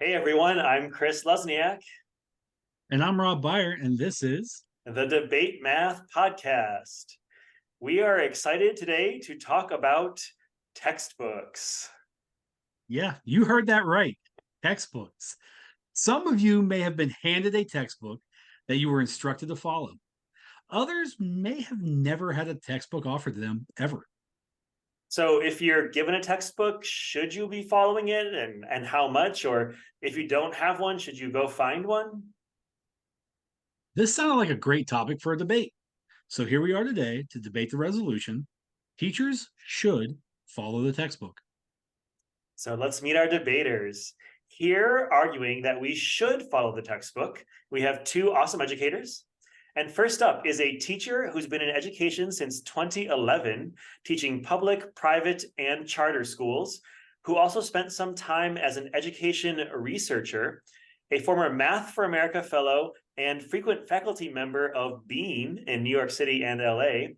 Hey everyone, I'm Chris Lesniak, And I'm Rob Byer, and this is, the Debate Math Podcast. We are excited today to talk about textbooks. yeah, you heard that right, textbooks. Some of you may have been handed a textbook that you were instructed to follow. Others may have never had a textbook offered to them ever. So, if you're given a textbook, should you be following it and how much? Or if you don't have one, should you go find one? This sounded like a great topic for a debate. So here we are today to debate the resolution. Teachers should follow the textbook. So, let's meet our debaters. Here, arguing that we should follow the textbook, we have two awesome educators. And first up is a teacher who's been in education since 2011, teaching public, private, and charter schools, who also spent some time as an education researcher, a former Math for America fellow, and frequent faculty member of Bean in New York City and LA,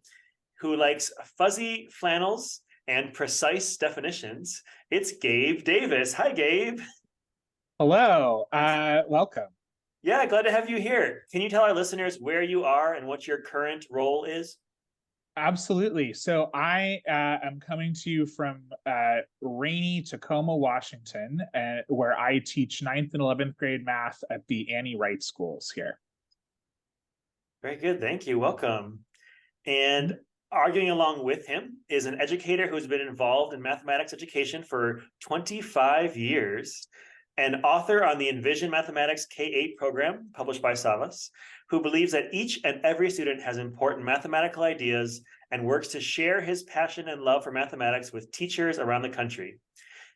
who likes fuzzy flannels and precise definitions. It's Gabe Davis. Hi, Gabe. Hello, welcome. Yeah, glad to have you here. Can you tell our listeners where you are and what your current role is? Absolutely. So I am coming to you from rainy Tacoma, Washington, where I teach 9th and 11th grade math at the Annie Wright schools here. Very good. Thank you. Welcome. And arguing along with him is an educator who's been involved in mathematics education for 25 years, an author on the Envision Mathematics K-8 program published by Savas, who believes that each and every student has important mathematical ideas and works to share his passion and love for mathematics with teachers around the country.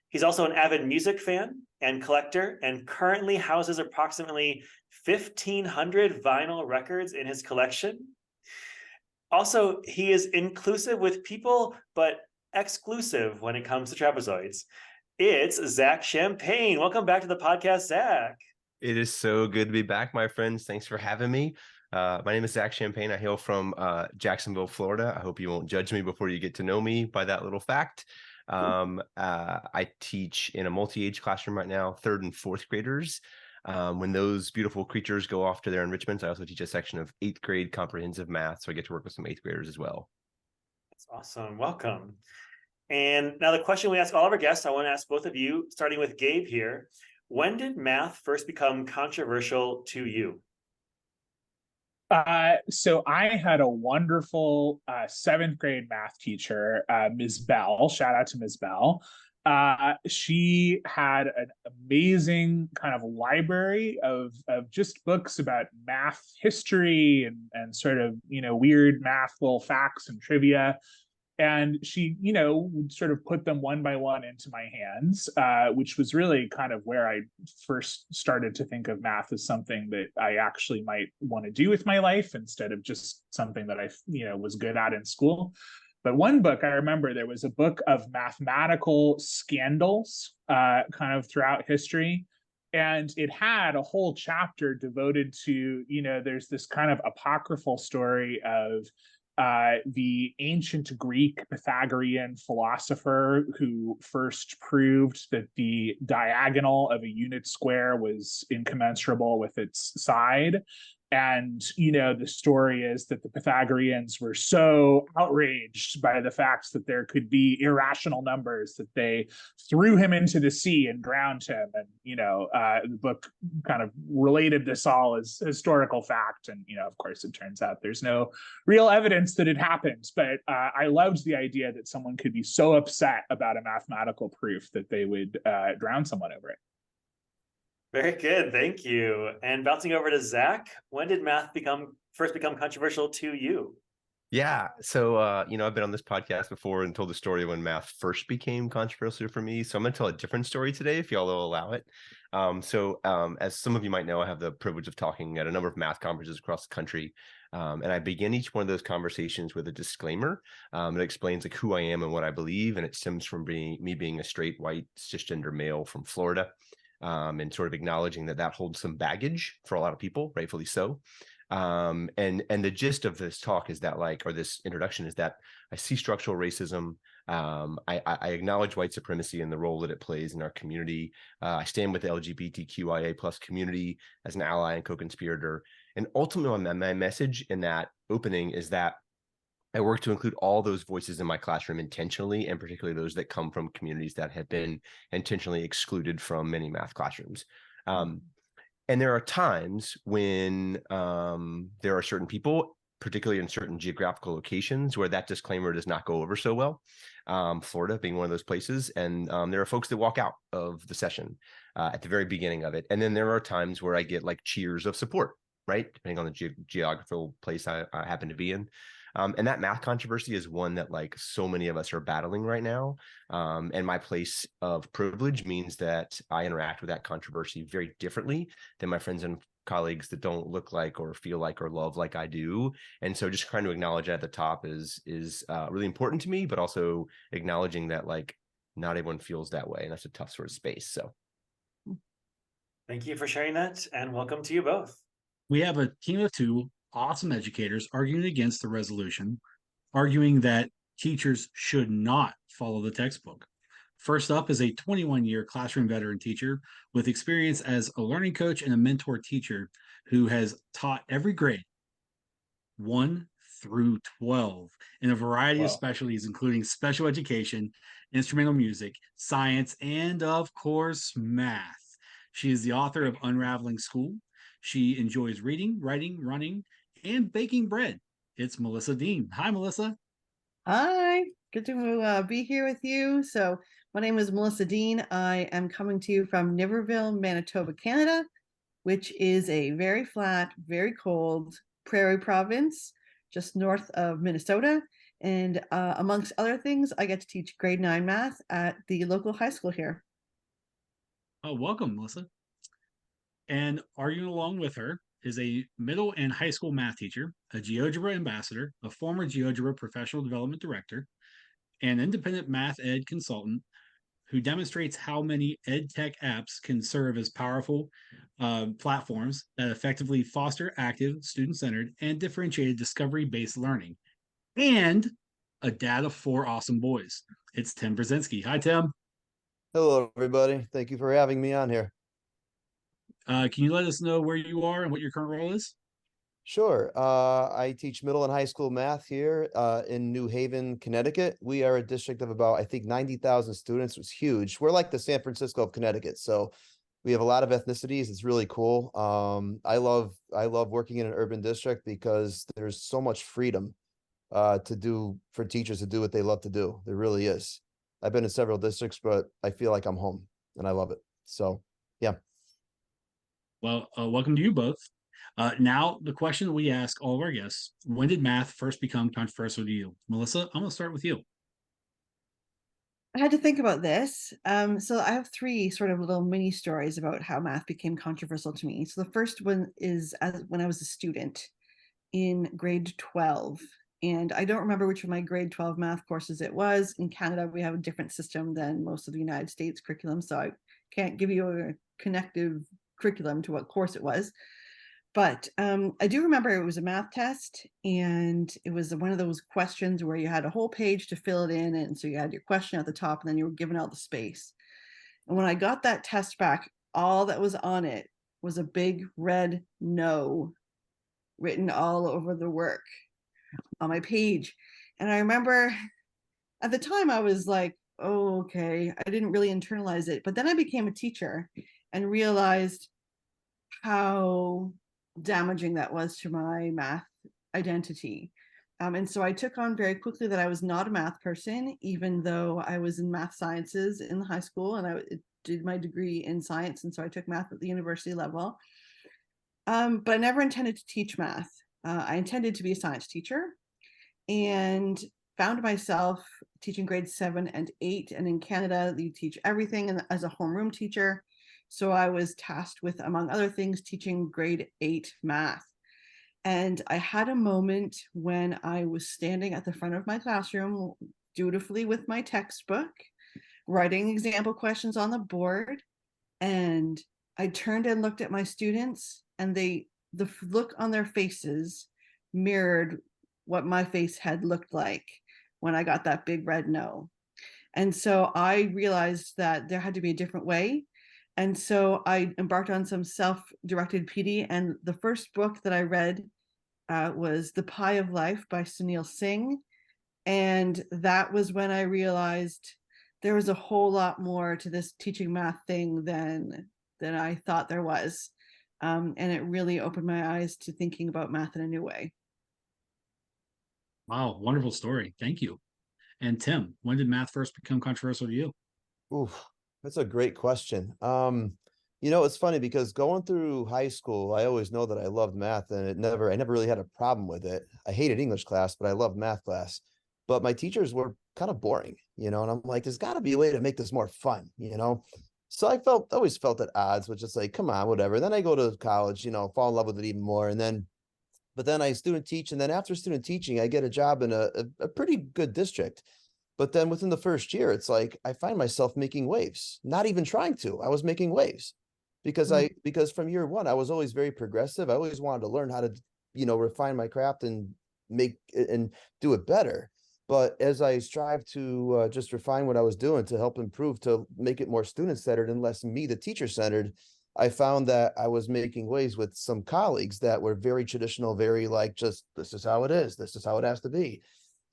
He's also an avid music fan and collector and currently houses approximately 1,500 vinyl records in his collection. Also, he is inclusive with people, but exclusive when it comes to trapezoids. It's Zach Champagne. Welcome back to the podcast, Zach. It is so good to be back, my friends. Thanks for having me. My name is Zach Champagne. I hail from Jacksonville, Florida. I hope you won't judge me before you get to know me by that little fact. I teach in a multi-age classroom right now, 3rd and 4th graders. When those beautiful creatures go off to their enrichments, I also teach a section of 8th grade comprehensive math, so I get to work with some 8th graders as well. That's awesome. Welcome. And now the question we ask all of our guests, I want to ask both of you, starting with Gabe here. When did math first become controversial to you? So I had a wonderful 7th grade math teacher, Ms. Bell. Shout out to Ms. Bell. She had an amazing kind of library of just books about math history and sort of, weird math little facts and trivia. And she, would sort of put them one by one into my hands, which was really kind of where I first started to think of math as something that I actually might want to do with my life instead of just something that I, was good at in school. But one book I remember, there was a book of mathematical scandals kind of throughout history. And it had a whole chapter devoted to, there's this kind of apocryphal story of the ancient Greek Pythagorean philosopher who first proved that the diagonal of a unit square was incommensurable with its side. And, the story is that the Pythagoreans were so outraged by the facts that there could be irrational numbers that they threw him into the sea and drowned him. And, the book kind of related this all as historical fact. And, of course, it turns out there's no real evidence that it happened. But I loved the idea that someone could be so upset about a mathematical proof that they would drown someone over it. Very good. Thank you. And bouncing over to Zach, when did math first become controversial to you? Yeah. So, I've been on this podcast before and told the story when math first became controversial for me. So I'm going to tell a different story today, if y'all will allow it. As some of you might know, I have the privilege of talking at a number of math conferences across the country. And I begin each one of those conversations with a disclaimer that explains like who I am and what I believe. And it stems from me being a straight, white, cisgender male from Florida. And sort of acknowledging that holds some baggage for a lot of people, rightfully so. And the gist of this talk is that this introduction is that I see structural racism I acknowledge white supremacy and the role that it plays in our community. I stand with the LGBTQIA plus community as an ally and co-conspirator. And ultimately, my message in that opening is that I work to include all those voices in my classroom intentionally, and particularly those that come from communities that have been intentionally excluded from many math classrooms. And there are times when there are certain people, particularly in certain geographical locations, where that disclaimer does not go over so well. Florida being one of those places. And there are folks that walk out of the session at the very beginning of it. And then there are times where I get like cheers of support, right? Depending on the geographical place I happen to be in. And that math controversy is one that like so many of us are battling right now. And my place of privilege means that I interact with that controversy very differently than my friends and colleagues that don't look like or feel like or love like I do. And so just trying to acknowledge at the top is really important to me, but also acknowledging that like not everyone feels that way. And that's a tough sort of space. So Thank you for sharing that, and welcome to you both. We have a team of two awesome educators arguing against the resolution, arguing that teachers should not follow the textbook. First up is a 21-year classroom veteran teacher with experience as a learning coach and a mentor teacher who has taught every grade, 1 through 12, in a variety of specialties, including special education, instrumental music, science, and of course, math. She is the author of Unraveling School. She enjoys reading, writing, running, and baking bread. It's Melissa Dean. Hi, Melissa. Hi, good to be here with you. So my name is Melissa Dean. I am coming to you from Niverville, Manitoba, Canada, which is a very flat, very cold prairie province just north of Minnesota. And amongst other things, I get to teach grade 9 math at the local high school here. Oh, welcome, Melissa. And arguing along with her is a middle and high school math teacher, a GeoGebra ambassador, a former GeoGebra professional development director, an independent math ed consultant who demonstrates how many ed tech apps can serve as powerful platforms that effectively foster active, student-centered, and differentiated discovery-based learning. And a dad of 4 awesome boys. It's Tim Brzezinski. Hi, Tim. Hello, everybody. Thank you for having me on here. Can you let us know where you are and what your current role is? Sure. I teach middle and high school math here in New Haven, Connecticut. We are a district of about, I think, 90,000 students. It's huge. We're like the San Francisco of Connecticut. So we have a lot of ethnicities. It's really cool. I love working in an urban district because there's so much freedom for teachers to do what they love to do. There really is. I've been in several districts, but I feel like I'm home and I love it. So, yeah. Well, welcome to you both. Now, the question that we ask all of our guests: when did math first become controversial to you? Melissa, I'm going to start with you. I had to think about this. So I have 3 sort of little mini stories about how math became controversial to me. So the first one is when I was a student in grade 12. And I don't remember which of my grade 12 math courses it was. In Canada, we have a different system than most of the United States curriculum. So I can't give you a connective curriculum to what course it was. But I do remember it was a math test, and it was one of those questions where you had a whole page to fill it in. And so you had your question at the top, and then you were given all the space. And when I got that test back, all that was on it was a big red no written all over the work on my page. And I remember at the time I was like, oh, okay, I didn't really internalize it. But then I became a teacher and realized how damaging that was to my math identity. And so I took on very quickly that I was not a math person, even though I was in math sciences in high school, and I did my degree in science. And so I took math at the university level. But I never intended to teach math. I intended to be a science teacher, and found myself teaching grades 7 and 8. And in Canada, you teach everything as a homeroom teacher. So I was tasked with, among other things, teaching grade 8 math. And I had a moment when I was standing at the front of my classroom, dutifully with my textbook, writing example questions on the board. And I turned and looked at my students, and the look on their faces mirrored what my face had looked like when I got that big red no. And so I realized that there had to be a different way. And so I embarked on some self-directed PD. And the first book that I read was The Pie of Life by Sunil Singh. And that was when I realized there was a whole lot more to this teaching math thing than I thought there was. And it really opened my eyes to thinking about math in a new way. Wow, wonderful story. Thank you. And Tim, when did math first become controversial to you? Oof, that's a great question. It's funny because going through high school, I always know that I loved math and I never really had a problem with it. I hated English class, but I loved math class. But my teachers were kind of boring, and I'm like, there's got to be a way to make this more fun. So I always felt at odds, which is like, come on, whatever. Then I go to college, fall in love with it even more. But then I student teach. And then after student teaching, I get a job in a pretty good district. But then within the first year, it's like I find myself making waves, not even trying to. I was making waves because from year one, I was always very progressive. I always wanted to learn how to, refine my craft and make it and do it better. But as I strive to just refine what I was doing to help improve, to make it more student centered and less me, the teacher centered, I found that I was making waves with some colleagues that were very traditional, very like, just this is how it is. This is how it has to be.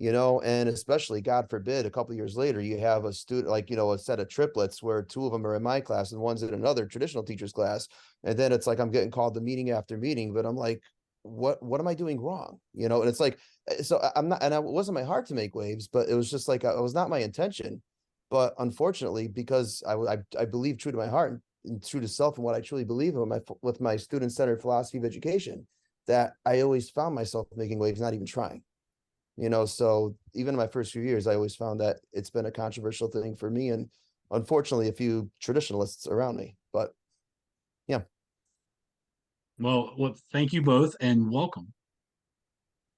And especially, God forbid, a couple of years later, you have a student like, a set of triplets where two of them are in my class and one's in another traditional teacher's class. And then it's like, I'm getting called to meeting after meeting, but I'm like, what am I doing wrong? And it's like, so I'm not, and it wasn't my heart to make waves, but it was just like, it was not my intention. But unfortunately, because I believe true to my heart and true to self and what I truly believe in with my student-centered philosophy of education, that I always found myself making waves, not even trying. So even in my first few years, I always found that it's been a controversial thing for me and unfortunately a few traditionalists around me. But yeah. Well, thank you both and welcome.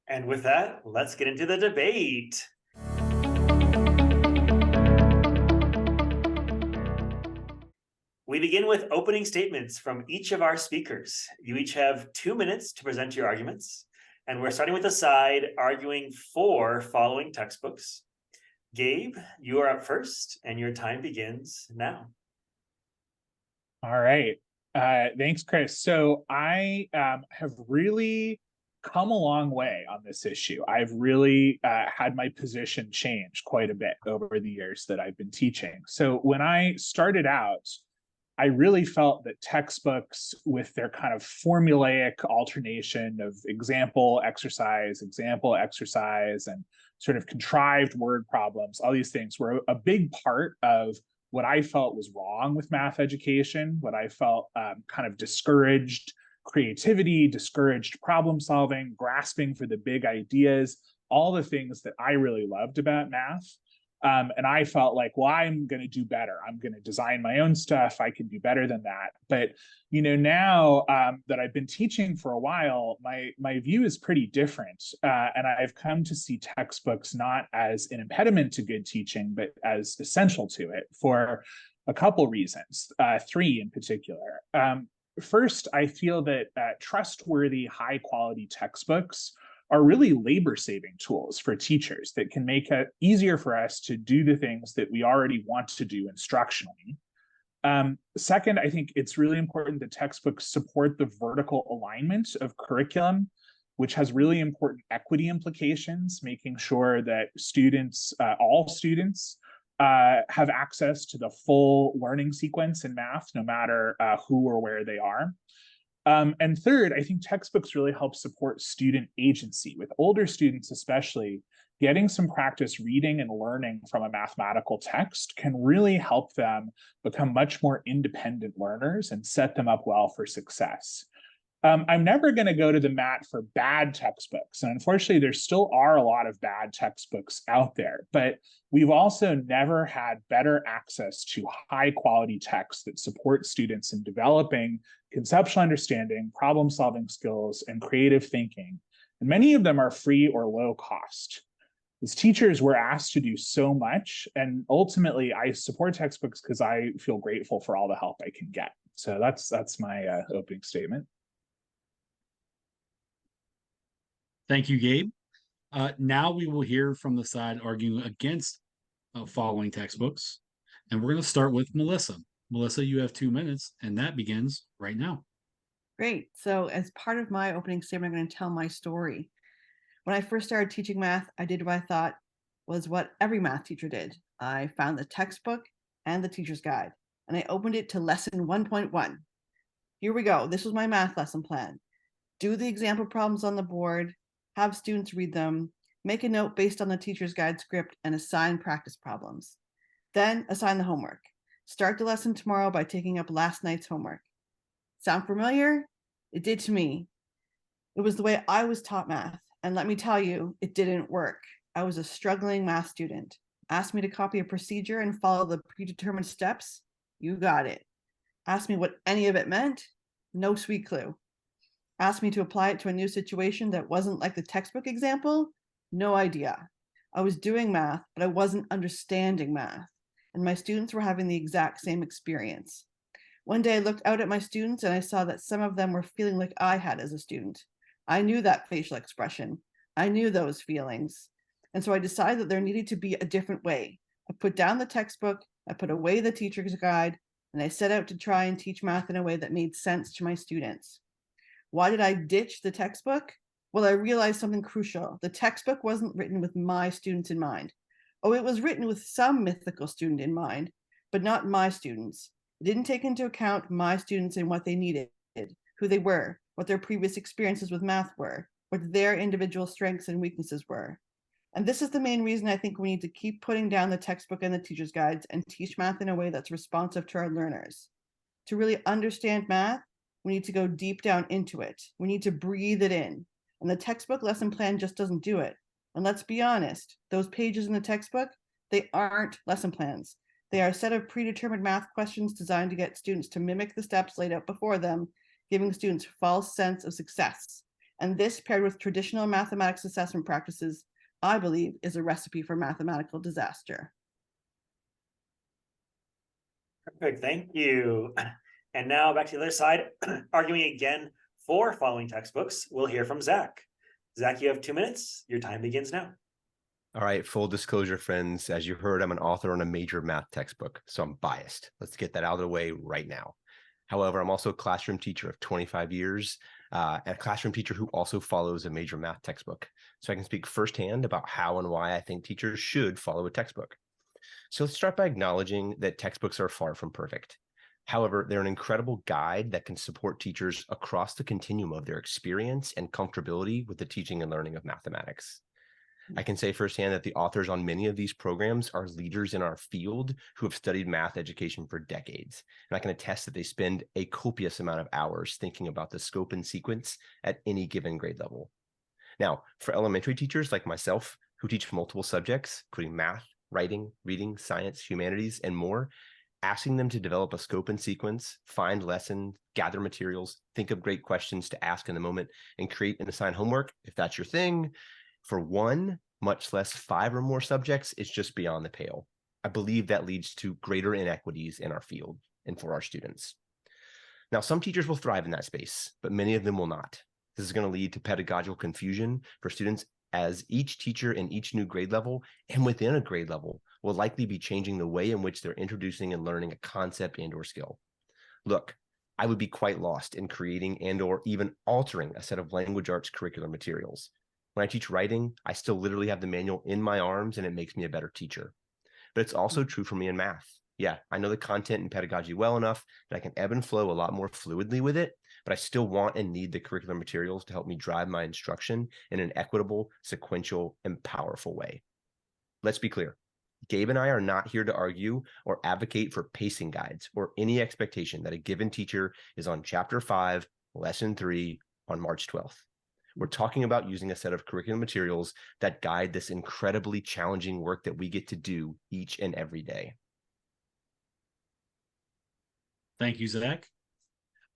And with that, let's get into the debate. We begin with opening statements from each of our speakers. You each have 2 minutes to present your arguments. And we're starting with the side arguing for following textbooks. Gabe, you are up first, and your time begins now. All right. Thanks, Chris. So I have really come a long way on this issue. I've really had my position change quite a bit over the years that I've been teaching. So when I started out, I really felt that textbooks with their kind of formulaic alternation of example, exercise, and sort of contrived word problems, all these things were a big part of what I felt was wrong with math education, what I felt kind of discouraged creativity, discouraged problem solving, grasping for the big ideas, all the things that I really loved about math. And I felt like, well, I'm going to do better. I'm going to design my own stuff. I can do better than that. But, now that I've been teaching for a while, my view is pretty different. And I've come to see textbooks not as an impediment to good teaching, but as essential to it for a couple reasons, 3 in particular. First, I feel that trustworthy, high quality textbooks are really labor-saving tools for teachers that can make it easier for us to do the things that we already want to do instructionally. Second, I think it's really important that textbooks support the vertical alignment of curriculum, which has really important equity implications, making sure that students, all students, have access to the full learning sequence in math, no matter who or where they are. And third, I think textbooks really help support student agency. With older students especially, getting some practice reading and learning from a mathematical text can really help them become much more independent learners and set them up well for success. I'm never going to go to the mat for bad textbooks. And unfortunately, there still are a lot of bad textbooks out there. But we've also never had better access to high quality texts that support students in developing conceptual understanding, problem solving skills, and creative thinking. And many of them are free or low cost. As teachers, we're asked to do so much. And ultimately, I support textbooks because I feel grateful for all the help I can get. So that's my opening statement. Thank you, Gabe. Now we will hear from the side arguing against following textbooks. And we're going to start with Melissa. Melissa, you have 2 minutes, and that begins right now. Great. So as part of my opening statement, I'm going to tell my story. When I first started teaching math, I did what I thought was what every math teacher did. I found the textbook and the teacher's guide, and I opened it to lesson 1.1. Here we go. This was my math lesson plan. Do the example problems on the board, have students read them, make a note based on the teacher's guide script, and assign practice problems. Then assign the homework. Start the lesson tomorrow by taking up last night's homework. Sound familiar? It did to me. It was the way I was taught math. And let me tell you, it didn't work. I was a struggling math student. Asked me to copy a procedure and follow the predetermined steps. You got it. Asked me what any of it meant. No sweet clue. Asked me to apply it to a new situation that wasn't like the textbook example. No idea. I was doing math, but I wasn't understanding math. And my students were having the exact same experience. One day I looked out at my students and I saw that some of them were feeling like I had as a student. I knew that facial expression. I knew those feelings. And so I decided that there needed to be a different way. I put down the textbook, I put away the teacher's guide, and I set out to try and teach math in a way that made sense to my students. Why did I ditch the textbook? Well, I realized something crucial. The textbook wasn't written with my students in mind. Oh, it was written with some mythical student in mind, but not my students. It didn't take into account my students and what they needed, who they were, what their previous experiences with math were, what their individual strengths and weaknesses were. And this is the main reason I think we need to keep putting down the textbook and the teacher's guides and teach math in a way that's responsive to our learners. To really understand math, we need to go deep down into it. We need to breathe it in. And the textbook lesson plan just doesn't do it. And let's be honest, those pages in the textbook, they aren't lesson plans. They are a set of predetermined math questions designed to get students to mimic the steps laid out before them, giving students a false sense of success. And this, paired with traditional mathematics assessment practices, I believe, is a recipe for mathematical disaster. Perfect. Thank you. And now back to the other side, arguing again for following textbooks. We'll hear from Zach. Zach, you have 2 minutes. Your time begins now. All right, full disclosure, friends. As you heard, I'm an author on a major math textbook, so I'm biased. Let's get that out of the way right now. However, I'm also a classroom teacher of 25 years, and a classroom teacher who also follows a major math textbook. So I can speak firsthand about how and why I think teachers should follow a textbook. So let's start by acknowledging that textbooks are far from perfect. However, they're an incredible guide that can support teachers across the continuum of their experience and comfortability with the teaching and learning of mathematics. I can say firsthand that the authors on many of these programs are leaders in our field who have studied math education for decades. And I can attest that they spend a copious amount of hours thinking about the scope and sequence at any given grade level. Now, for elementary teachers like myself, who teach multiple subjects, including math, writing, reading, science, humanities, and more, asking them to develop a scope and sequence, find lessons, gather materials, think of great questions to ask in the moment, and create and assign homework, if that's your thing, for one, much less 5 or more subjects, is just beyond the pale. I believe that leads to greater inequities in our field and for our students. Now, some teachers will thrive in that space, but many of them will not. This is going to lead to pedagogical confusion for students, as each teacher in each new grade level and within a grade level will likely be changing the way in which they're introducing and learning a concept and or skill. Look, I would be quite lost in creating and or even altering a set of language arts curricular materials. When I teach writing, I still literally have the manual in my arms and it makes me a better teacher. But it's also true for me in math. Yeah, I know the content and pedagogy well enough that I can ebb and flow a lot more fluidly with it, but I still want and need the curricular materials to help me drive my instruction in an equitable, sequential, and powerful way. Let's be clear. Gabe and I are not here to argue or advocate for pacing guides or any expectation that a given teacher is on chapter 5, lesson 3 on March 12th. We're talking about using a set of curriculum materials that guide this incredibly challenging work that we get to do each and every day. Thank you, Zach.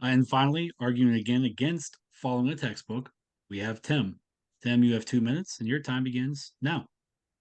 And finally, arguing again against following a textbook, we have Tim. Tim, you have 2 minutes and your time begins now.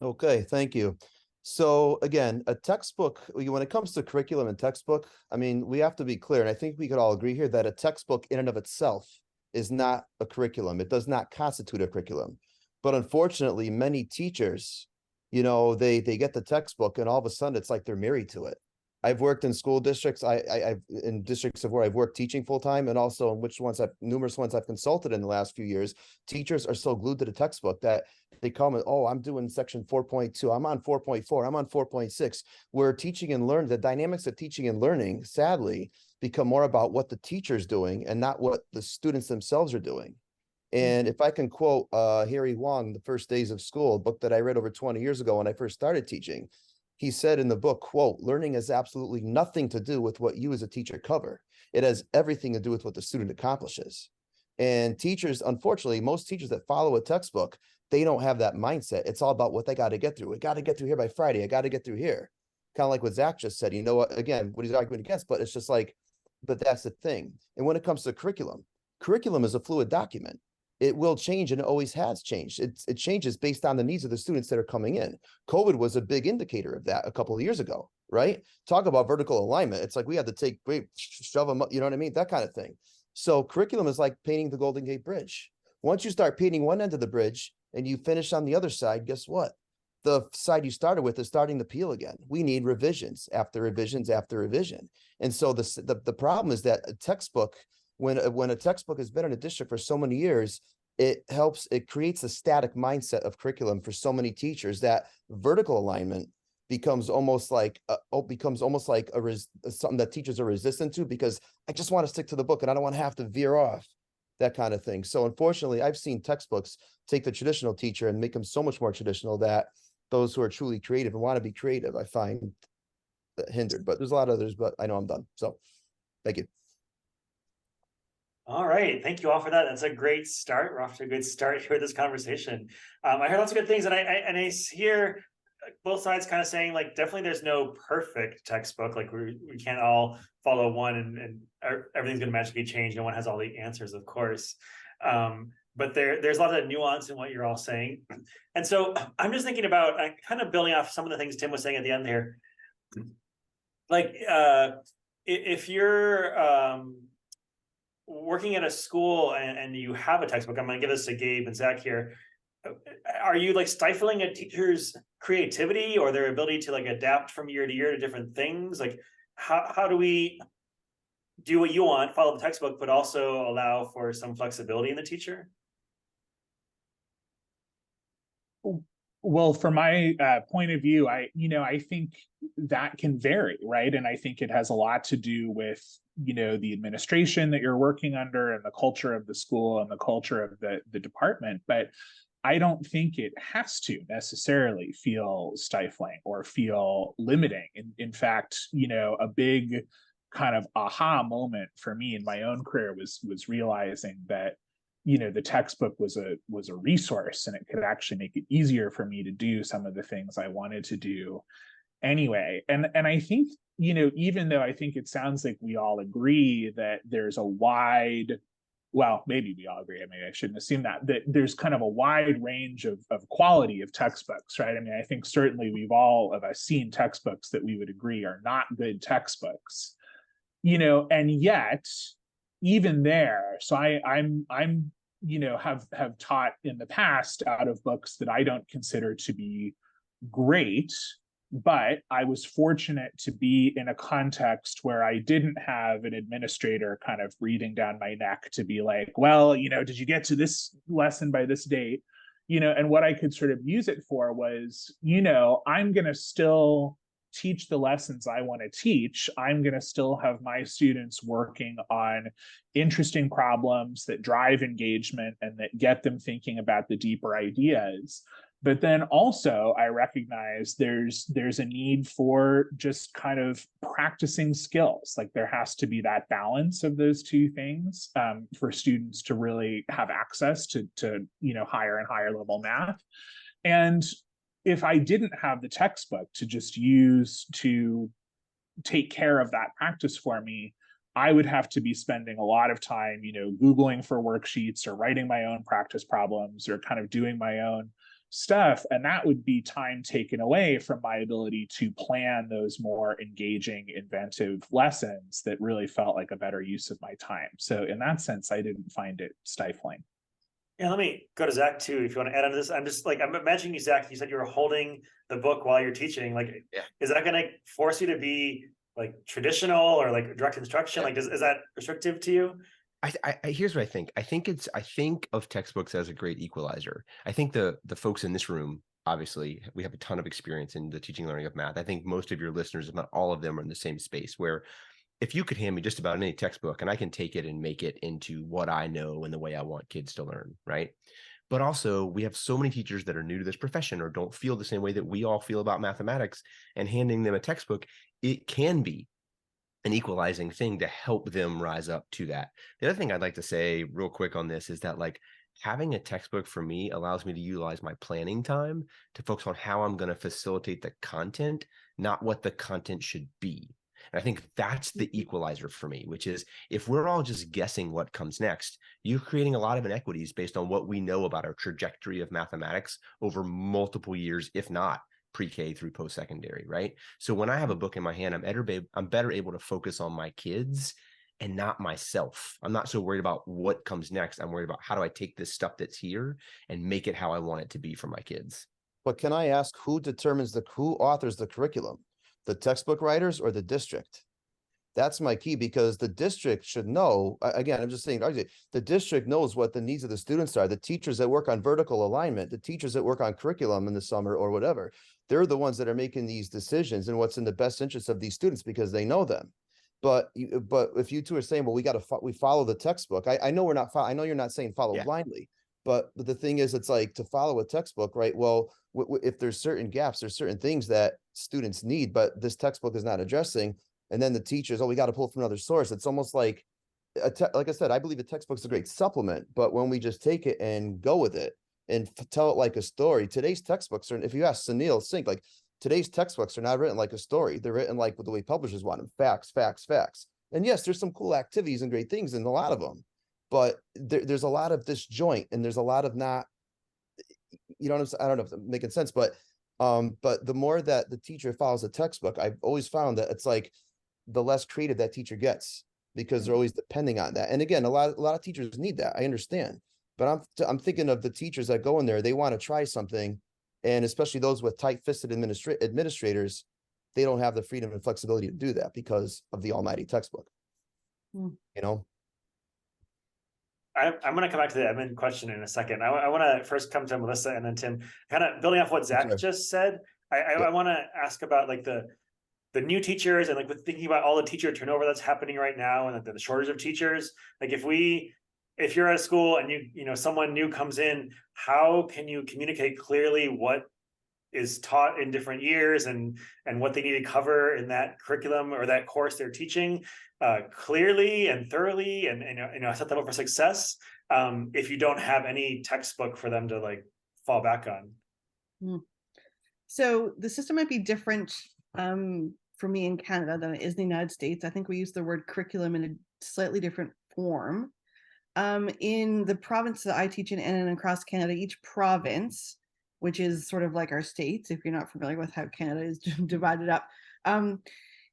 Okay, thank you. So again, a textbook, when it comes to curriculum and textbook, I mean, we have to be clear, and I think we could all agree here that a textbook in and of itself is not a curriculum. It does not constitute a curriculum. But unfortunately, many teachers You know, they get the textbook and all of a sudden it's like they're married to it. I've worked in school districts. I've in districts of where I've worked teaching full time, and also in which ones numerous ones I've consulted in the last few years. Teachers are so glued to the textbook that they come and, oh, I'm doing section 4.2. I'm on 4.4. I'm on 4.6. Where teaching and learn, the dynamics of teaching and learning, sadly, become more about what the teacher's doing and not what the students themselves are doing. And if I can quote Harry Wong, The First Days of School, a book that I read over 20 years ago when I first started teaching, he said in the book, quote, learning has absolutely nothing to do with what you as a teacher cover. It has everything to do with what the student accomplishes. And teachers, unfortunately, most teachers that follow a textbook, they don't have that mindset. It's all about what they got to get through. I got to get through here by Friday. I got to get through here. Kind of like what Zach just said, you know what, again, what he's arguing against, but it's just like, but that's the thing. And when it comes to curriculum is a fluid document. It will change, and it always has changed. It changes based on the needs of the students that are coming in. COVID was a big indicator of that a couple of years ago, right? Talk about vertical alignment. It's like we had to shove them up, you know what I mean? That kind of thing. So curriculum is like painting the Golden Gate Bridge. Once you start painting one end of the bridge and you finish on the other side, guess what? The side you started with is starting to peel again. We need revisions after revisions after revision. And so the problem is that a textbook, when a textbook has been in a district for so many years, it creates a static mindset of curriculum for so many teachers that vertical alignment becomes almost like something that teachers are resistant to, because I just want to stick to the book and I don't want to have to veer off, that kind of thing. So unfortunately, I've seen textbooks take the traditional teacher and make them so much more traditional that those who are truly creative and want to be creative, I find hindered. But there's a lot of others, but I know I'm done. So thank you. All right, thank you all for that. That's a great start. We're off to a good start here with this conversation. I heard lots of good things, and I hear both sides kind of saying, like, definitely there's no perfect textbook. Like we can't all follow one and everything's going to magically change. No one has all the answers, of course. But there's a lot of nuance in what you're all saying. And so I'm just thinking about kind of building off some of the things Tim was saying at the end there. Like if you're working at a school and you have a textbook, I'm going to give this to Gabe and Zach here. Are you like stifling a teacher's creativity or their ability to like adapt from year to year to different things? Like how do we do what you want, follow the textbook, but also allow for some flexibility in the teacher? Well, from my point of view, I think that can vary, right? And I think it has a lot to do with, the administration that you're working under and the culture of the school and the culture of the department. But I don't think it has to necessarily feel stifling or feel limiting. In fact, a big kind of aha moment for me in my own career was realizing that the textbook was a resource, and it could actually make it easier for me to do some of the things I wanted to do anyway. And I think, even though I think it sounds like we all agree that there's a wide, well, maybe we all agree, I shouldn't assume that there's kind of a wide range of quality of textbooks, right? I think certainly we've all of us seen textbooks that we would agree are not good textbooks, and yet even there, so I'm have taught in the past out of books that I don't consider to be great, but I was fortunate to be in a context where I didn't have an administrator kind of breathing down my neck to be like, well, did you get to this lesson by this date? And what I could sort of use it for was, I'm going to still teach the lessons I want to teach. I'm going to still have my students working on interesting problems that drive engagement and that get them thinking about the deeper ideas. But then also I recognize there's a need for just kind of practicing skills. Like there has to be that balance of those two things for students to really have access to higher and higher level math. And if I didn't have the textbook to just use to take care of that practice for me, I would have to be spending a lot of time, Googling for worksheets or writing my own practice problems or kind of doing my own stuff. And that would be time taken away from my ability to plan those more engaging, inventive lessons that really felt like a better use of my time. So in that sense, I didn't find it stifling. Yeah, let me go to Zach too, if you want to add on to this. I'm just like, I'm imagining you, Zach, you said you were holding the book while you're teaching. Like, Yeah. is that going to force you to be like traditional or like direct instruction? Yeah. Like, is that restrictive to you? Here's what I think. I think of textbooks as a great equalizer. I think the folks in this room, obviously, we have a ton of experience in the teaching and learning of math. I think most of your listeners, if not all of them, are in the same space where if you could hand me just about any textbook and I can take it and make it into what I know and the way I want kids to learn, right? But also, we have so many teachers that are new to this profession or don't feel the same way that we all feel about mathematics, and handing them a textbook, it can be an equalizing thing to help them rise up to that. The other thing I'd like to say real quick on this is that like having a textbook for me allows me to utilize my planning time to focus on how I'm going to facilitate the content, not what the content should be. And I think that's the equalizer for me, which is if we're all just guessing what comes next, you're creating a lot of inequities based on what we know about our trajectory of mathematics over multiple years, if not pre-K through post-secondary, right? So when I have a book in my hand, I'm better able to focus on my kids and not myself. I'm not so worried about what comes next. I'm worried about how do I take this stuff that's here and make it how I want it to be for my kids. But can I ask who authors the curriculum? The textbook writers or the district? That's my key, because the district should know, again, I'm just saying, the district knows what the needs of the students are. The teachers that work on vertical alignment, the teachers that work on curriculum in the summer or whatever, they're the ones that are making these decisions and what's in the best interest of these students because they know them. But if you two are saying, well, we follow the textbook. I know I know you're not saying follow blindly, but the thing is, it's like to follow a textbook, right? Well, if there's certain gaps, there's certain things that students need, but this textbook is not addressing. And then the teachers, we got to pull from another source. It's almost like, like I said, I believe a textbook's a great supplement, but when we just take it and go with it and tell it like a story, today's textbooks are, if you ask Sunil Singh, like today's textbooks are not written like a story. They're written like the way publishers want them, facts, facts, facts. And yes, there's some cool activities and great things in a lot of them, but there's a lot of disjoint and there's a lot of not, I don't know if I'm making sense, but the more that the teacher follows a textbook, I've always found that it's like, the less creative that teacher gets because they're always depending on that. And again, a lot of teachers need that. I understand, but I'm thinking of the teachers that go in there, they want to try something. And especially those with tight-fisted administrators, they don't have the freedom and flexibility to do that because of the almighty textbook. Hmm. I'm going to come back to the admin question in a second. I want to first come to Melissa and then Tim. Kind of building off what Zach just said, I want to ask about like the new teachers and like with thinking about all the teacher turnover that's happening right now and the shortage of teachers. Like if you're at a school and someone new comes in, how can you communicate clearly what is taught in different years and what they need to cover in that curriculum or that course they're teaching clearly and thoroughly and set them up for success if you don't have any textbook for them to like fall back on? So the system might be different for me in Canada than it is in the United States. I think we use the word curriculum in a slightly different form. In the province that I teach in and across Canada, each province, which is sort of like our states, if you're not familiar with how Canada is divided up,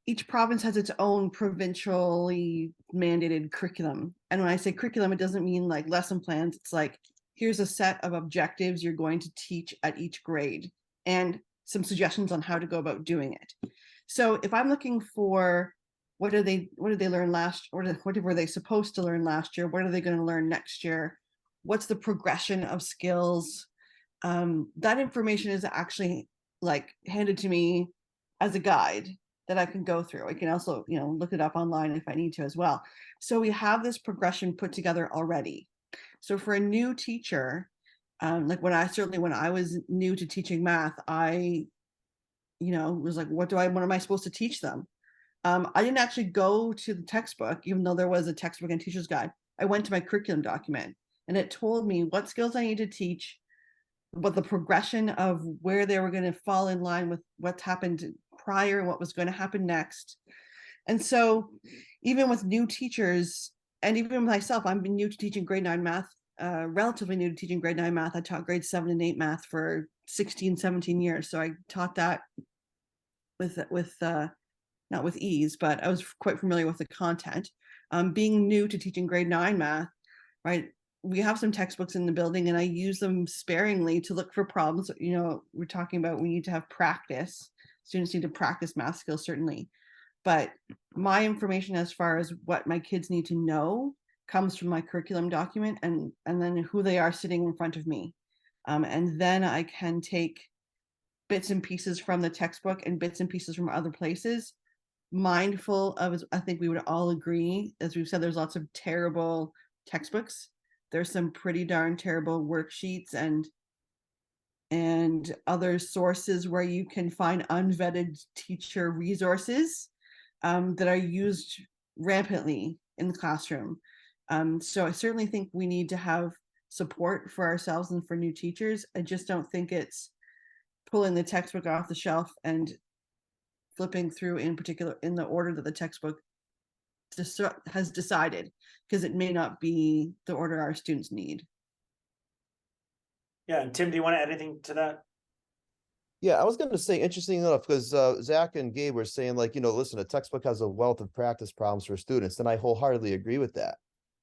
each province has its own provincially mandated curriculum. And when I say curriculum, it doesn't mean like lesson plans. It's like, here's a set of objectives you're going to teach at each grade and some suggestions on how to go about doing it. So if I'm looking for what did they learn last, or what were they supposed to learn last year? What are they going to learn next year? What's the progression of skills? That information is actually like handed to me as a guide that I can go through. I can also, look it up online if I need to as well. So we have this progression put together already. So for a new teacher, like when I was new to teaching math, I was like, what am I supposed to teach them? I didn't actually go to the textbook, even though there was a textbook and teacher's guide. I went to my curriculum document and it told me what skills I need to teach, what the progression of where they were going to fall in line with what's happened prior and what was going to happen next. And so even with new teachers, and even myself, I'm new to teaching grade 9 math, relatively new to teaching grade 9 math. I taught grade 7 and 8 math for 16, 17 years. So I taught that with not with ease, but I was quite familiar with the content. Being new to teaching grade 9 math, right? we have some textbooks in the building and I use them sparingly to look for problems. We're talking about we need to have practice. Students need to practice math skills, certainly. But my information as far as what my kids need to know comes from my curriculum document and then who they are sitting in front of me. And then I can take bits and pieces from the textbook and bits and pieces from other places, mindful of, I think we would all agree, as we've said, there's lots of terrible textbooks. There's some pretty darn terrible worksheets and other sources where you can find unvetted teacher resources that are used rampantly in the classroom. So I certainly think we need to have support for ourselves and for new teachers. I just don't think it's pulling the textbook off the shelf and flipping through in particular in the order that the textbook has decided, because it may not be the order our students need. Yeah, and Tim, do you want to add anything to that? Yeah, I was going to say, interesting enough, because Zach and Gabe were saying, like, listen, a textbook has a wealth of practice problems for students, and I wholeheartedly agree with that.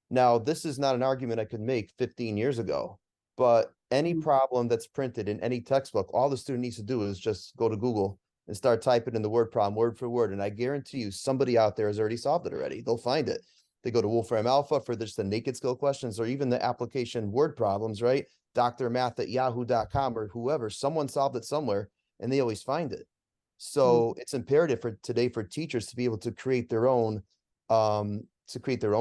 Now, this is not an argument I could make 15 years ago, but any problem that's printed in any textbook, all the student needs to do is just go to Google and start typing in the word problem word for word, and I guarantee you somebody out there has already solved it already. They'll find it. They go to Wolfram Alpha for just the naked skill questions, or even the application word problems, right? drmath@yahoo.com or whoever, someone solved it somewhere and they always find it. So it's imperative for today for teachers to be able to create their own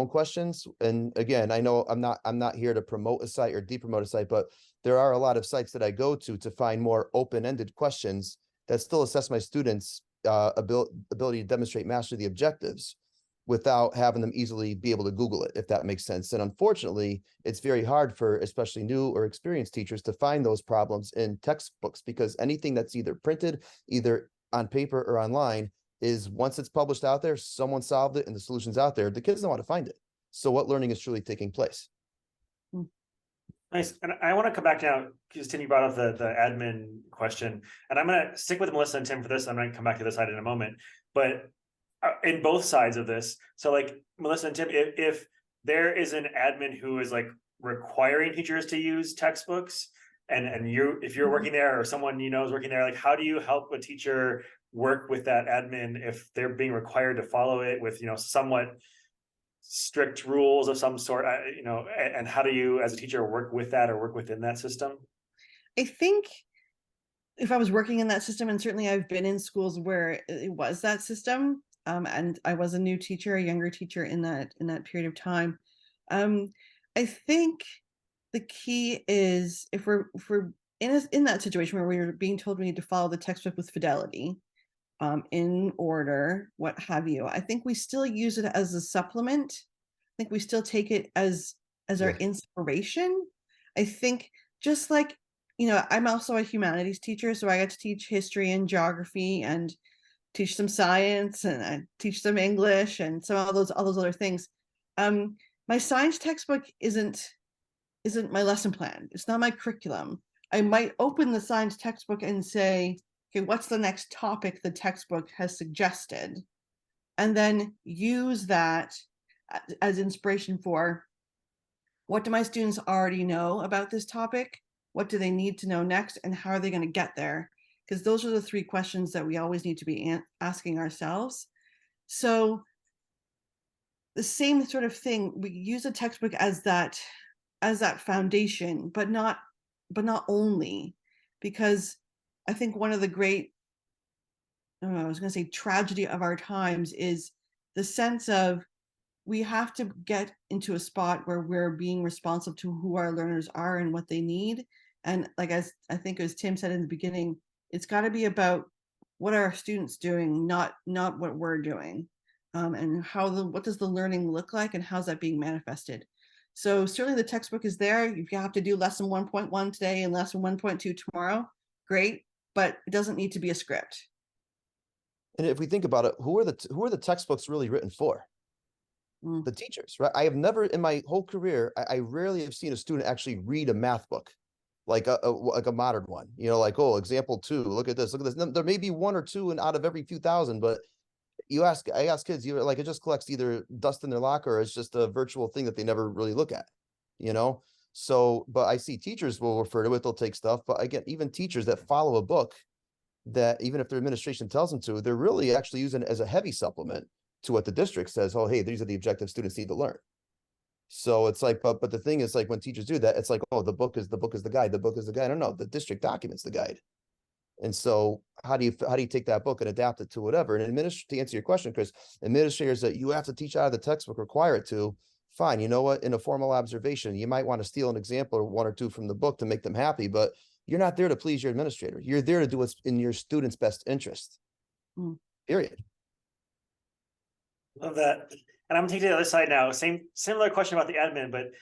questions. And again, I know I'm not here to promote a site or de-promote a site, but there are a lot of sites that I go to find more open-ended questions that still assess my students' ability to demonstrate mastery of the objectives without having them easily be able to Google it, if that makes sense. And unfortunately, it's very hard for especially new or experienced teachers to find those problems in textbooks, because anything that's either printed, either on paper or online, is once it's published out there, someone solved it and the solution's out there, the kids don't want to find it. So what learning is truly taking place? Nice. And I want to come back now, because Tim, you brought up the admin question, and I'm going to stick with Melissa and Tim for this. I'm going to come back to this side in a moment, but in both sides of this. So like Melissa and Tim, if there is an admin who is like requiring teachers to use textbooks, and if you're working there or someone is working there, like how do you help a teacher work with that admin if they're being required to follow it with somewhat strict rules of some sort, and how do you as a teacher work with that or work within that system? I think if I was working in that system, and certainly I've been in schools where it was that system, and I was a new teacher, a younger teacher in that period of time. I think the key is if we're in that situation where we're being told we need to follow the textbook with fidelity, in order, what have you, I think we still use it as a supplement. I think we still take it as our inspiration. I think just like, I'm also a humanities teacher, so I got to teach history and geography and teach some science, and I teach some English and some all those other things. My science textbook isn't my lesson plan. It's not my curriculum. I might open the science textbook and say, okay, what's the next topic the textbook has suggested? And then use that as inspiration for what do my students already know about this topic? What do they need to know next? And how are they going to get there? Because those are the three questions that we always need to be asking ourselves. So the same sort of thing, we use a textbook as that foundation, but not only, because I think one of the great, I was going to say tragedy of our times is the sense of we have to get into a spot where we're being responsive to who our learners are and what they need. And like, as I think as Tim said in the beginning, it's got to be about what are our students doing, not what we're doing, and what does the learning look like and how's that being manifested. So certainly the textbook is there. If you have to do lesson 1.1 today and lesson 1.2 tomorrow, great, but it doesn't need to be a script. And if we think about it, who are the textbooks really written for? The teachers, right? I have never in my whole career, I rarely have seen a student actually read a math book, like a modern one, like, oh, example 2, look at this. There may be 1 or 2 out of every few thousand, but I ask kids, like, it just collects either dust in their locker or it's just a virtual thing that they never really look at, So, but I see teachers will refer to it, they'll take stuff, but again, even teachers that follow a book that even if their administration tells them to, they're really actually using it as a heavy supplement to what the district says, oh, hey, these are the objectives students need to learn. So it's like, but the thing is, like, when teachers do that, it's like, oh, the book is the guide, the book is the guide. I don't know, the district documents the guide. And so how do you take that book and adapt it to whatever? And to answer your question, Chris, administrators that you have to teach out of the textbook require it to, fine. You know what? In a formal observation, you might want to steal an example or one or two from the book to make them happy, but you're not there to please your administrator. You're there to do what's in your student's best interest. Period. Love that. And I'm taking the other side now. Similar question about the admin, but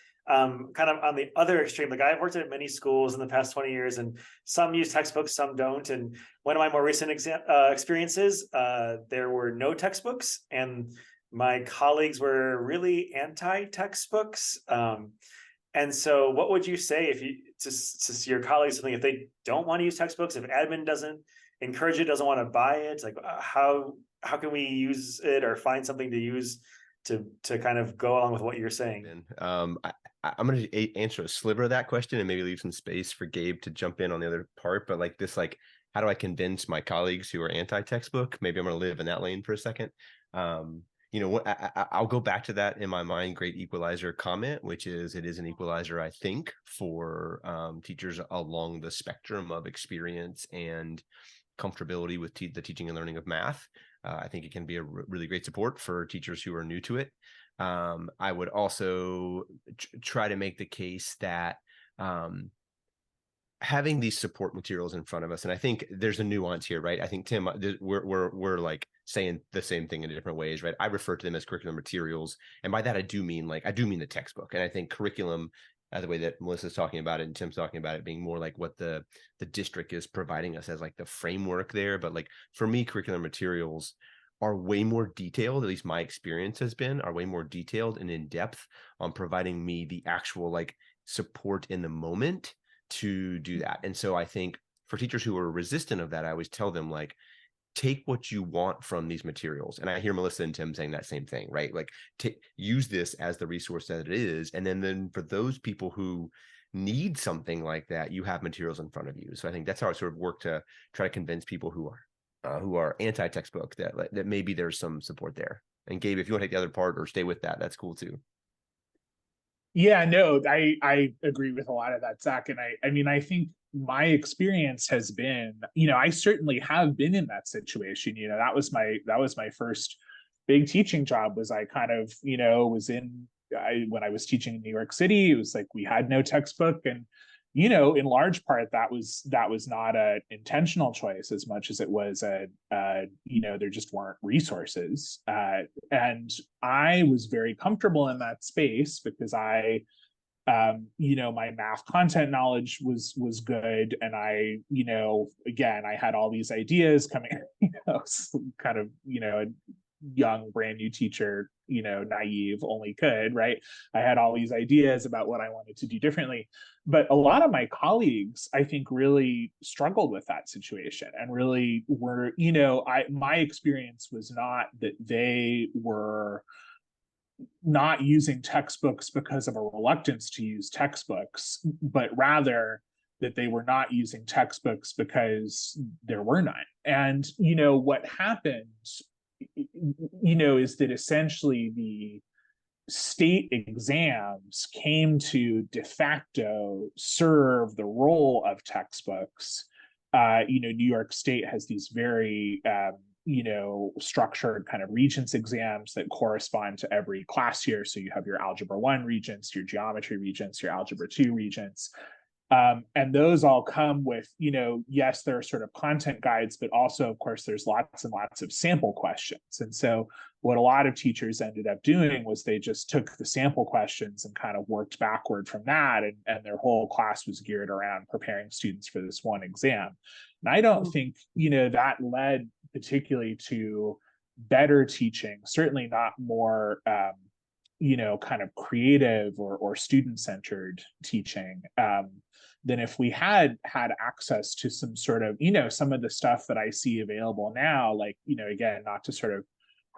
kind of on the other extreme. Like, I've worked at many schools in the past 20 years, and some use textbooks, some don't. And one of my more recent experiences, there were no textbooks, and my colleagues were really anti-textbooks. And so what would you say if you to your colleagues, something if they don't want to use textbooks, if admin doesn't encourage it, doesn't want to buy it, like how can we use it or find something to use to kind of go along with what you're saying? I'm going to answer a sliver of that question and maybe leave some space for Gabe to jump in on the other part. But like this, like, how do I convince my colleagues who are anti-textbook? Maybe I'm going to live in that lane for a second. You know what? I'll go back to that in my mind. Great equalizer comment, which is it is an equalizer, I think, for teachers along the spectrum of experience and comfortability with the teaching and learning of math. I think it can be a really great support for teachers who are new to it. I would also try to make the case that having these support materials in front of us, and I think there's a nuance here, right? I think, Tim, we're like saying the same thing in different ways, right? I refer to them as curriculum materials, and by that I do mean the textbook. And I think curriculum, the way that Melissa's talking about it and Tim's talking about it, being more like what the district is providing us as like the framework there. But like for me, curriculum materials are way more detailed, at least my experience has been, are way more detailed and in depth on providing me the actual like support in the moment to do that. And so I think for teachers who are resistant of that, I always tell them, like, take what you want from these materials. And I hear Melissa and Tim saying that same thing, right? Like, use this as the resource that it is. And then for those people who need something like that, you have materials in front of you. So I think that's how I sort of work to try to convince people who are anti-textbook that maybe there's some support there. And Gabe, if you want to take the other part or stay with that, that's cool too. Yeah, no, I agree with a lot of that, Zach. And I mean, I think my experience has been, I certainly have been in that situation. That was my first big teaching job. Was I kind of, when I was teaching in New York City, it was like we had no textbook, and in large part that was not an intentional choice as much as it was there just weren't resources, and I was very comfortable in that space because my math content knowledge was good, and again, I had all these ideas coming, kind of, a young brand new teacher, naive, only could, right? I had all these ideas about what I wanted to do differently. But a lot of my colleagues, I think, really struggled with that situation and really were, my experience was not that they were not using textbooks because of a reluctance to use textbooks, but rather that they were not using textbooks because there were none. And, what happened, is that essentially the state exams came to de facto serve the role of textbooks. New York State has these very structured kind of regents exams that correspond to every class year. So you have your Algebra 1 regents, your Geometry regents, your Algebra 2 regents. And those all come with, yes, there are sort of content guides, but also, of course, there's lots and lots of sample questions. And so what a lot of teachers ended up doing was they just took the sample questions and kind of worked backward from that. And their whole class was geared around preparing students for this one exam. And I don't think, that led particularly to better teaching, certainly not more, kind of creative or student-centered teaching, than if we had access to some sort of, some of the stuff that I see available now, like, again, not to sort of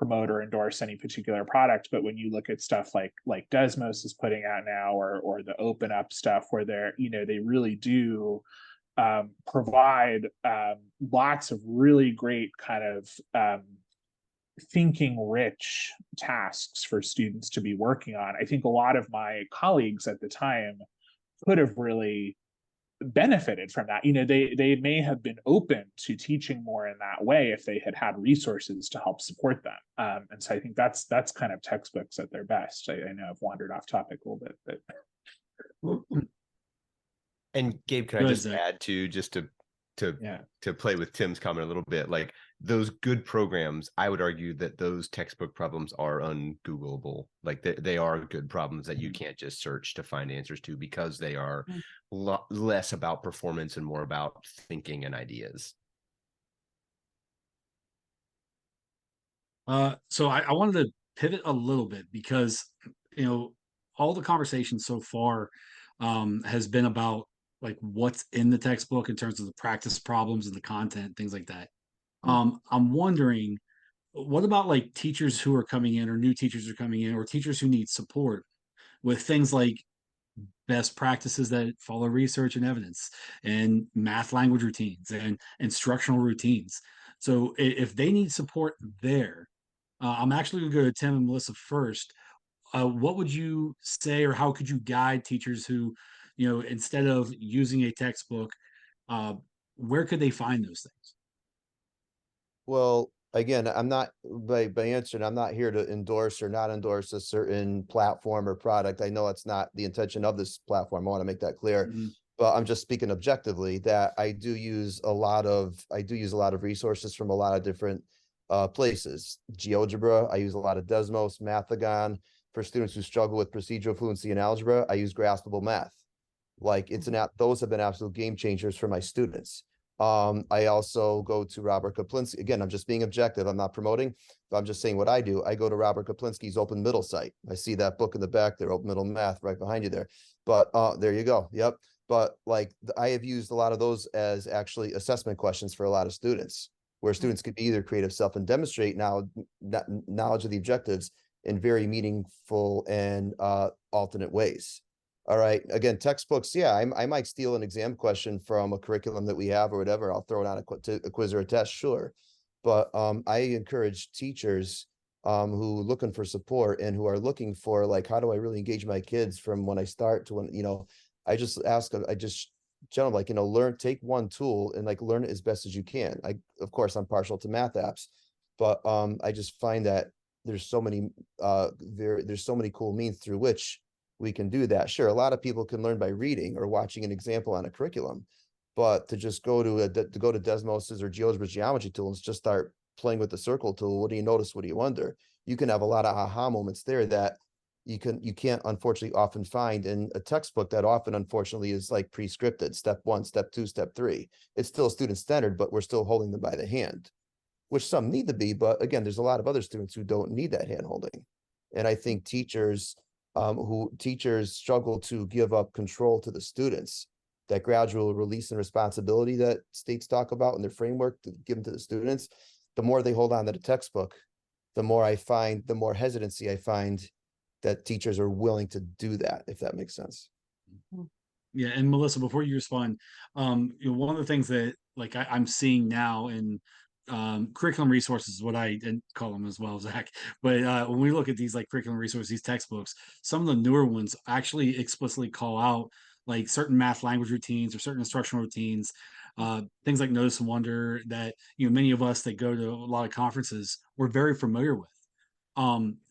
promote or endorse any particular product, but when you look at stuff like Desmos is putting out now, or the Open Up stuff, where they're, they really do provide lots of really great kind of thinking rich tasks for students to be working on. I think a lot of my colleagues at the time could have really benefited from that. They may have been open to teaching more in that way if they had resources to help support them. And so I think that's kind of textbooks at their best. I know I've wandered off topic a little bit, but And Gabe, can Go I ahead, just Zach. add just to yeah. play with Tim's comment a little bit, like those good programs, I would argue that those textbook problems are ungoogleable. Like they are good problems that you can't just search to find answers to, because they are less about performance and more about thinking and ideas. So I wanted to pivot a little bit because, all the conversation so far has been about like what's in the textbook in terms of the practice problems and the content, things like that. I'm wondering, what about like teachers who are coming in, or new teachers are coming in, or teachers who need support with things like best practices that follow research and evidence, and math language routines and instructional routines? So if they need support there, I'm actually going to go to Tim and Melissa first. What would you say, or how could you guide teachers who, instead of using a textbook, uh, where could they find those things? Well, again, I'm not by answering, I'm not here to endorse or not endorse a certain platform or product. I know that's not the intention of this platform. I want to make that clear. Mhm. But I'm just speaking objectively that I do use a lot of resources from a lot of different places. GeoGebra, I use a lot of Desmos, Mathagon. For students who struggle with procedural fluency in algebra, I use Graspable Math. Like it's an app, those have been absolute game changers for my students. I also go to Robert Kaplinski. Again, I'm just being objective. I'm not promoting, but I'm just saying what I do. I go to Robert Kaplinski's Open Middle site. I see that book in the back there, Open Middle Math, right behind you there. But there you go. Yep. But like I have used a lot of those as actually assessment questions for a lot of students, where students could either creative self and demonstrate now knowledge of the objectives in very meaningful and alternate ways. All right. Again, textbooks. Yeah, I might steal an exam question from a curriculum that we have or whatever. I'll throw it on a quiz or a test, sure. But I encourage teachers who looking for support and who are looking for like, how do I really engage my kids from when I start to when, I just ask them, generally like, take one tool and like learn it as best as you can. Of course, I'm partial to math apps, but I just find that there's so many there's so many cool means through which we can do that. Sure, a lot of people can learn by reading or watching an example on a curriculum, but to just go to Desmos's or GeoGebra's geometry tool and just start playing with the circle tool, what do you notice? What do you wonder? You can have a lot of aha moments there that you can't unfortunately often find in a textbook that often unfortunately is like pre-scripted, step 1, step 2, step 3. It's still student centered, but we're still holding them by the hand, which some need to be. But again, there's a lot of other students who don't need that hand holding. And I think teachers struggle to give up control to the students, that gradual release and responsibility that states talk about in their framework to give them to the students. The more they hold on to the textbook, the more hesitancy I find that teachers are willing to do that, if that makes sense. Yeah, and Melissa, before you respond, one of the things that like I'm seeing now in curriculum resources is what I didn't call them as well, Zach. But when we look at these like curriculum resources, these textbooks, some of the newer ones actually explicitly call out like certain math language routines or certain instructional routines, things like Notice and Wonder that many of us that go to a lot of conferences we're very familiar with.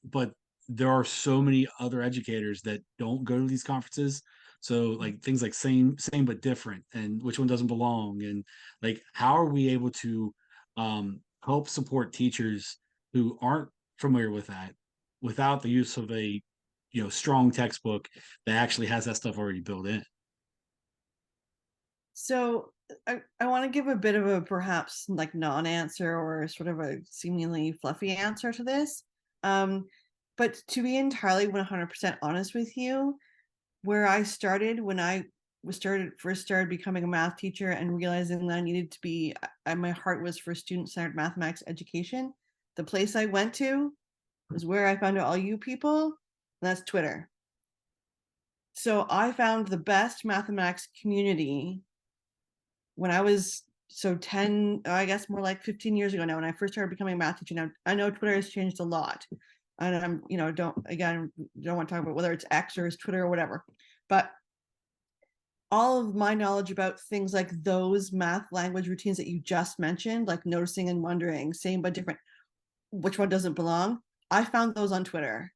But there are so many other educators that don't go to these conferences. So like things like same but different, and which one doesn't belong, and like how are we able to help support teachers who aren't familiar with that without the use of a strong textbook that actually has that stuff already built in? So I want to give a bit of a perhaps like non-answer or sort of a seemingly fluffy answer to this. But to be entirely 100% honest with you, where I started when I first started becoming a math teacher and realizing that I needed to be, my heart was for student-centered mathematics education. the place I went to is where I found all you people, and that's Twitter. So I found the best mathematics community when I was 10, I guess more like 15 years ago now, when I first started becoming a math teacher. Now I know Twitter has changed a lot. And I'm, don't want to talk about whether it's X or it's Twitter or whatever. But all of my knowledge about things like those math language routines that you just mentioned, like noticing and wondering, same but different, which one doesn't belong, I found those on Twitter.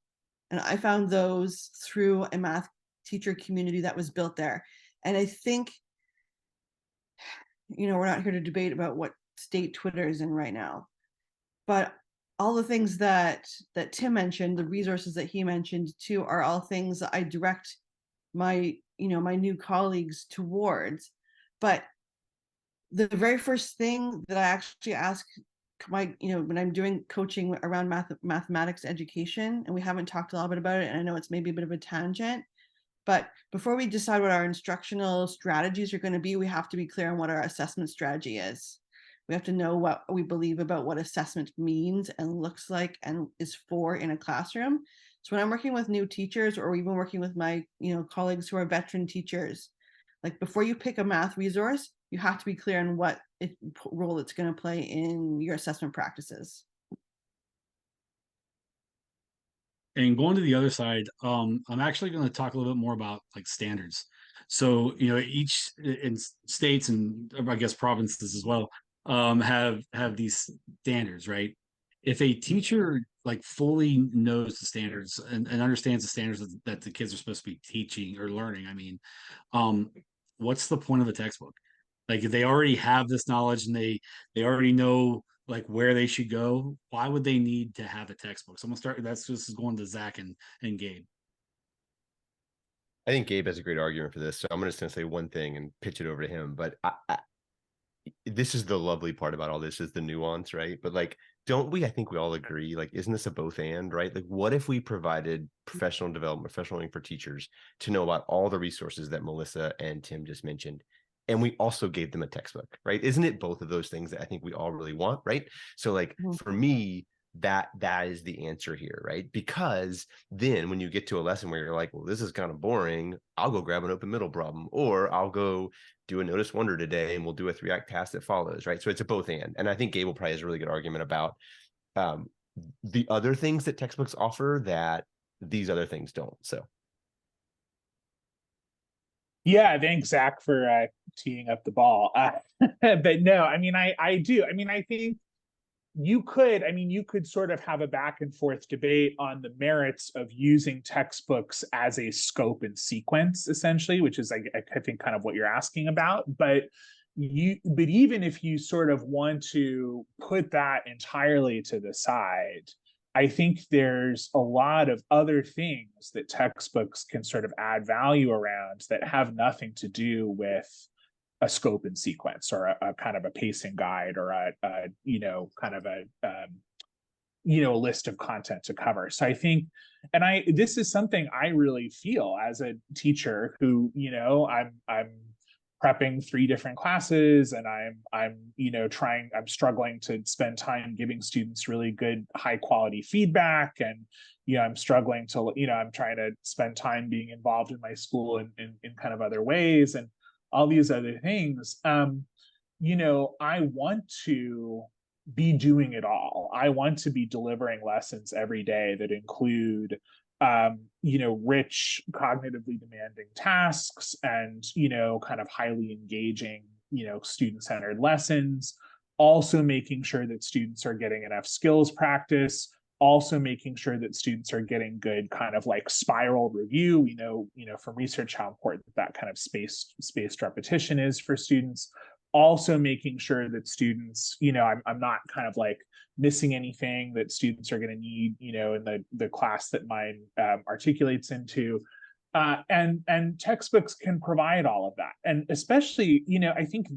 And I found those through a math teacher community that was built there. And I think, we're not here to debate about what state Twitter is in right now, but all the things that Tim mentioned, the resources that he mentioned too, are all things that I direct my my new colleagues towards. But the very first thing that I actually ask my when I'm doing coaching around mathematics education, and we haven't talked a little bit about it, and I know it's maybe a bit of a tangent, but before we decide what our instructional strategies are going to be, we have to be clear on what our assessment strategy is. We have to know what we believe about what assessment means and looks like and is for in a classroom. So when I'm working with new teachers, or even working with my colleagues who are veteran teachers, like before you pick a math resource, you have to be clear on what role it's going to play in your assessment practices. And going to the other side, I'm actually going to talk a little bit more about like standards. So, each in states, and I guess provinces as well, have these standards, right? If a teacher like fully knows the standards and understands the standards that the kids are supposed to be teaching or learning, I mean, what's the point of a textbook? Like if they already have this knowledge and they already know like where they should go, why would they need to have a textbook? So I'm gonna start. That's just going to Zach and Gabe. I think Gabe has a great argument for this, so I'm just going to say one thing and pitch it over to him. But this is the lovely part about all this, is the nuance, right? But like, don't we? I think we all agree. Like, isn't this a both and, right? Like, what if we provided professional development, professional learning for teachers to know about all the resources that Melissa and Tim just mentioned, and we also gave them a textbook, right? Isn't it both of those things that I think we all really want, right? So, like, for me, that is the answer here, right? Because then when you get to a lesson where you're like, well, this is kind of boring, I'll go grab an open middle problem, or I'll go do a notice wonder today and we'll do a 3-act task that follows, right? So it's a both and I think Gable probably has a really good argument about the other things that textbooks offer that these other things don't. So yeah, thanks Zach for teeing up the ball. But no, I mean, I do. I mean, I think you could sort of have a back and forth debate on the merits of using textbooks as a scope and sequence, essentially, which is I think kind of what you're asking about. But even if you sort of want to put that entirely to the side, I think there's a lot of other things that textbooks can sort of add value around that have nothing to do with a scope and sequence, or a kind of a pacing guide, or a kind of a list of content to cover. So I think, and this is something I really feel as a teacher who, I'm prepping 3 different classes, and I'm struggling to spend time giving students really good, high quality feedback. And, I'm struggling to, I'm trying to spend time being involved in my school in kind of other ways, and all these other things. I want to be doing it all. I want to be delivering lessons every day that include rich, cognitively demanding tasks, and kind of highly engaging, student-centered lessons. Also making sure that students are getting enough skills practice. Also making sure that students are getting good kind of like spiral review. We know from research how important that kind of spaced repetition is for students. Also making sure that students, I'm not kind of like missing anything that students are going to need, in the class that mine articulates into. And textbooks can provide all of that. And especially, I think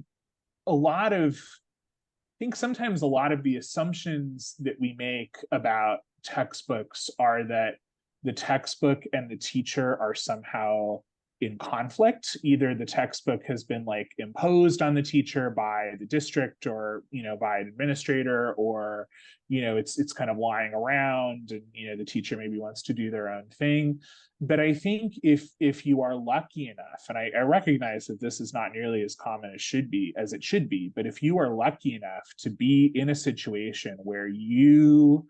sometimes a lot of the assumptions that we make about textbooks are that the textbook and the teacher are somehow in conflict. Either the textbook has been like imposed on the teacher by the district, or by an administrator, or it's kind of lying around, and the teacher maybe wants to do their own thing. But I think if you are lucky enough, and I recognize that this is not nearly as common as it should be, but if you are lucky enough to be in a situation where you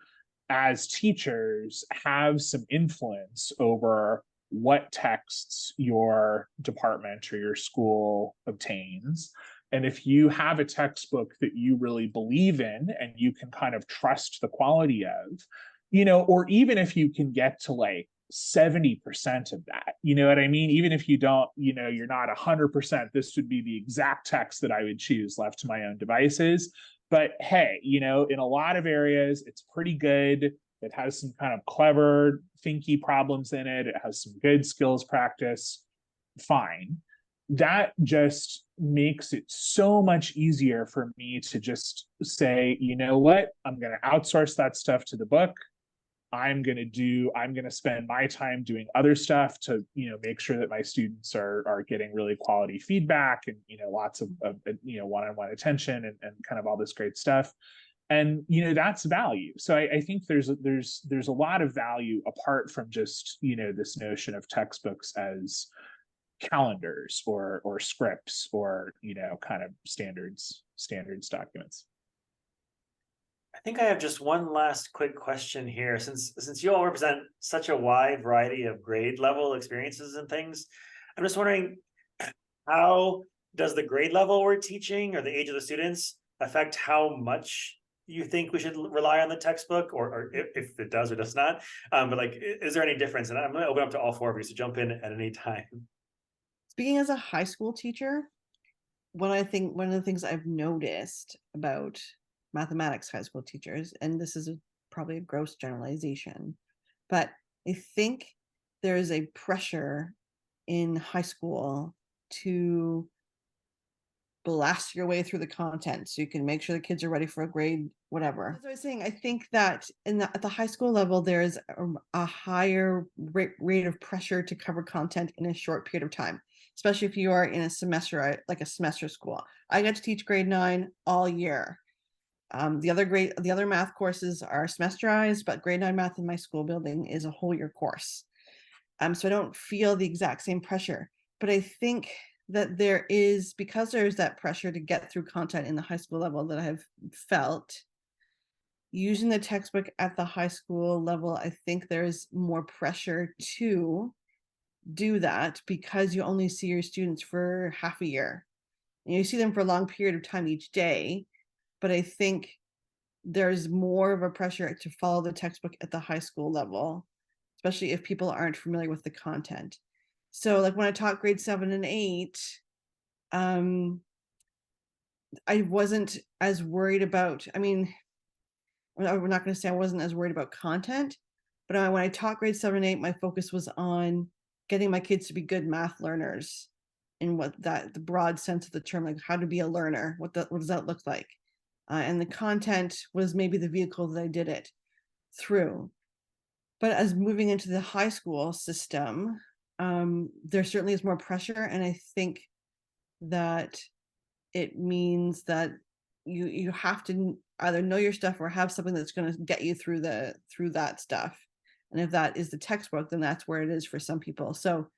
as teachers have some influence over what texts your department or your school obtains, and if you have a textbook that you really believe in and you can kind of trust the quality of, or even if you can get to like 70% of that, you know what I mean? Even if you don't, you're not 100%, this would be the exact text that I would choose left to my own devices. But hey, in a lot of areas, it's pretty good. It has some kind of clever, thinky problems in it. It has some good skills practice. Fine. That just makes it so much easier for me to just say, you know what, I'm going to outsource that stuff to the book. I'm going to spend my time doing other stuff to, make sure that my students are getting really quality feedback, and, lots of one-on-one attention, and kind of all this great stuff. And, that's value. So I think there's a lot of value apart from just, this notion of textbooks as calendars or scripts or, kind of standards documents. I think I have just one last quick question here. Since you all represent such a wide variety of grade level experiences and things, I'm just wondering, how does the grade level we're teaching or the age of the students affect how much you think we should rely on the textbook, or if it does or does not? But like, is there any difference? And I'm going to open up to all four of you, so jump in at any time. Speaking as a high school teacher, one of the things I've noticed about mathematics high school teachers, and this is probably a gross generalization, but I think there is a pressure in high school to blast your way through the content so you can make sure the kids are ready for a grade, whatever. As I was saying, I think that at the high school level, there's a higher rate of pressure to cover content in a short period of time, especially if you are in a semester, like a semester school. I got to teach grade 9 all year. The other math courses are semesterized, but grade 9 math in my school building is a whole year course. So I don't feel the exact same pressure, but I think that because there's that pressure to get through content in the high school level that I've felt, using the textbook at the high school level, I think there's more pressure to do that because you only see your students for half a year. And you see them for a long period of time each day, but I think there's more of a pressure to follow the textbook at the high school level, especially if people aren't familiar with the content. So like when I taught grade 7 and 8, I wasn't as worried about, we're not going to say I wasn't as worried about content, but when I taught grade 7 and 8, my focus was on getting my kids to be good math learners in the broad sense of the term, like how to be a learner, what does that look like? And the content was maybe the vehicle that I did it through. But as moving into the high school system, there certainly is more pressure, and I think that it means that you have to either know your stuff or have something that's going to get you through that stuff. And if that is the textbook, then that's where it is for some people. So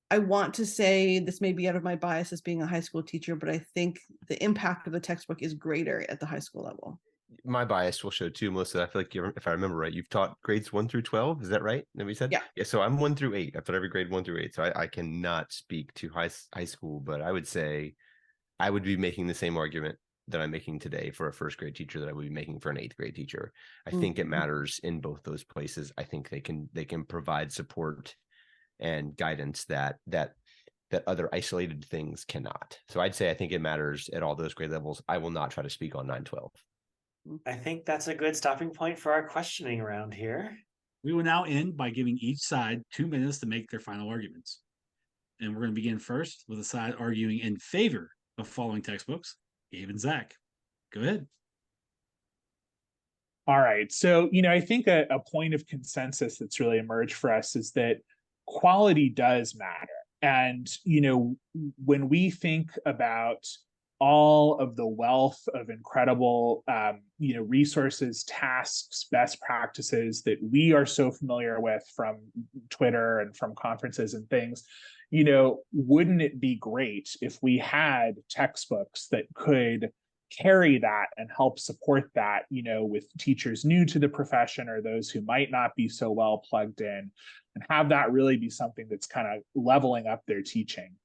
I want to say, this may be out of my bias as being a high school teacher, but I think the impact of the textbook is greater at the high school level. My bias will show too, Melissa. I feel like if I remember right, you've taught grades 1 through 12. Is that right? That we said? Yeah. So I'm 1 through 8. I've taught every grade 1 through 8. So I cannot speak to high school, but I would say I would be making the same argument that I'm making today for a first grade teacher that I would be making for an 8th grade teacher. I think it matters in both those places. I think they can provide support and guidance that other isolated things cannot. So I'd say I think it matters at all those grade levels. I will not try to speak on 9-12. I think that's a good stopping point for our questioning round here. We will now end by giving each side 2 minutes to make their final arguments. And we're going to begin first with the side arguing in favor of following textbooks, Gabe and Zach. Go ahead. All right. So, I think a point of consensus that's really emerged for us is that quality does matter. And, when we think about all of the wealth of incredible, resources, tasks, best practices that we are so familiar with from Twitter and from conferences and things, wouldn't it be great if we had textbooks that could carry that and help support that, with teachers new to the profession or those who might not be so well plugged in, and have that really be something that's kind of leveling up their teaching.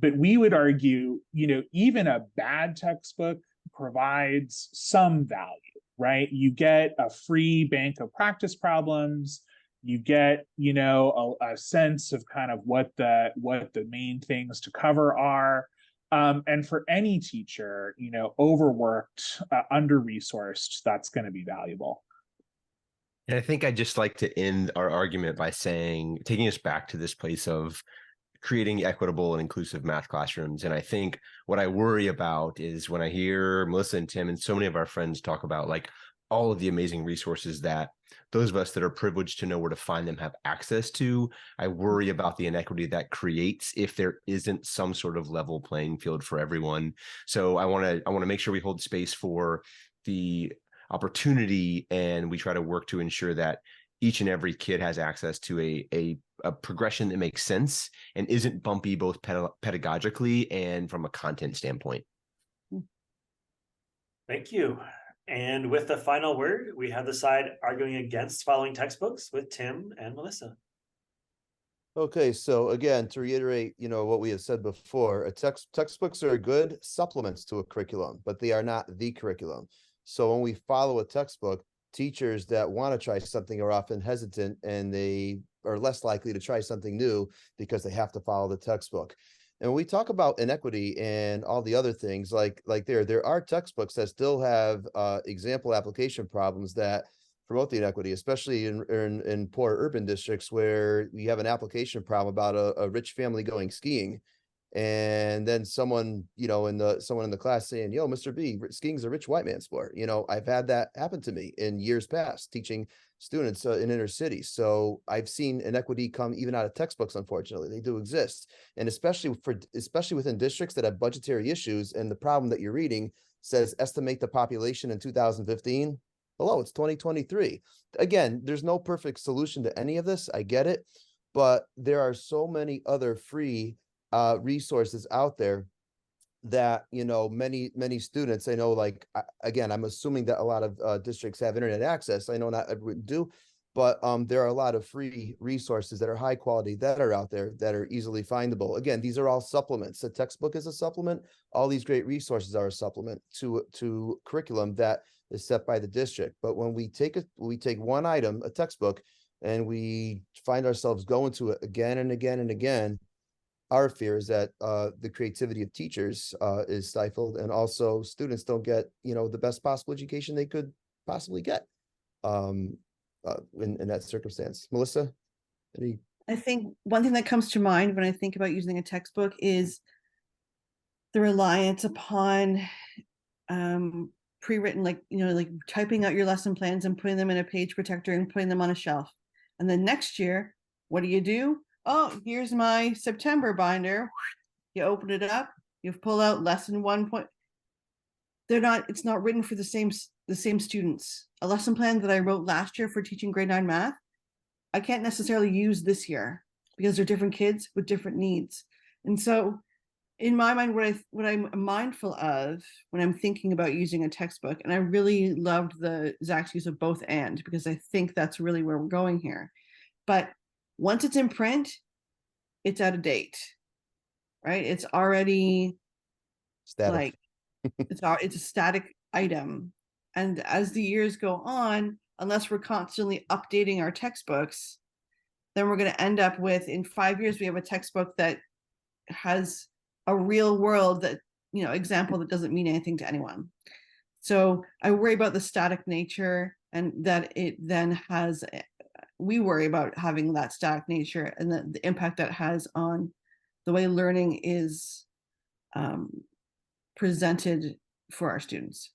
But we would argue, even a bad textbook provides some value, right? You get a free bank of practice problems. You get, a sense of kind of what the main things to cover are. And for any teacher, overworked, under-resourced, that's going to be valuable. And I think I'd just like to end our argument by saying, taking us back to this place of creating equitable and inclusive math classrooms. And I think what I worry about is when I hear Melissa and Tim and so many of our friends talk about like all of the amazing resources that those of us that are privileged to know where to find them have access to, I worry about the inequity that creates if there isn't some sort of level playing field for everyone. So I want to make sure we hold space for the opportunity, and we try to work to ensure that each and every kid has access to a progression that makes sense and isn't bumpy both pedagogically and from a content standpoint. Thank you. And with the final word, we have the side arguing against following textbooks with Tim and Melissa. Okay, so again, to reiterate, what we have said before, textbooks are good supplements to a curriculum, but they are not the curriculum. So when we follow a textbook, teachers that want to try something are often hesitant, and they are less likely to try something new because they have to follow the textbook. And when we talk about inequity and all the other things, like there are textbooks that still have example application problems that promote the inequity, especially in poor urban districts where you have an application problem about a rich family going skiing. And then someone in the class saying, "Yo, Mr. B, skiing's a rich white man sport." I've had that happen to me in years past teaching students in inner cities. So I've seen inequity come even out of textbooks. Unfortunately, they do exist, and especially within districts that have budgetary issues. And the problem that you're reading says estimate the population in 2015. Hello, it's 2023. Again, there's no perfect solution to any of this. I get it, but there are so many other free resources out there that many students, I know, like again, I'm assuming that a lot of districts have internet access. I know not everyone do, but there are a lot of free resources that are high quality that are out there that are easily findable. Again, these are all supplements. The textbook is a supplement. All these great resources are a supplement to curriculum that is set by the district. But when we take one item, a textbook, and we find ourselves going to it again and again and again, our fear is that the creativity of teachers is stifled, and also students don't get the best possible education they could possibly get in that circumstance. Melissa, any? I think one thing that comes to mind when I think about using a textbook is the reliance upon pre-written, like typing out your lesson plans and putting them in a page protector and putting them on a shelf. And then next year, what do? Oh, here's my September binder. You open it up, you pull out lesson 1 point. It's not written for the same students. A lesson plan that I wrote last year for teaching grade 9 math, I can't necessarily use this year because they're different kids with different needs. And so in my mind, what I'm mindful of when I'm thinking about using a textbook, and I really loved Zach's use of both and, because I think that's really where we're going here. But once it's in print, it's out of date, right? It's already Static. It's a static item. And as the years go on, unless we're constantly updating our textbooks, then we're going to end up with, in 5 years, we have a textbook that has a real world example that doesn't mean anything to anyone. So I worry about the static nature, and that it then we worry about having that static nature and the impact that has on the way learning is presented for our students.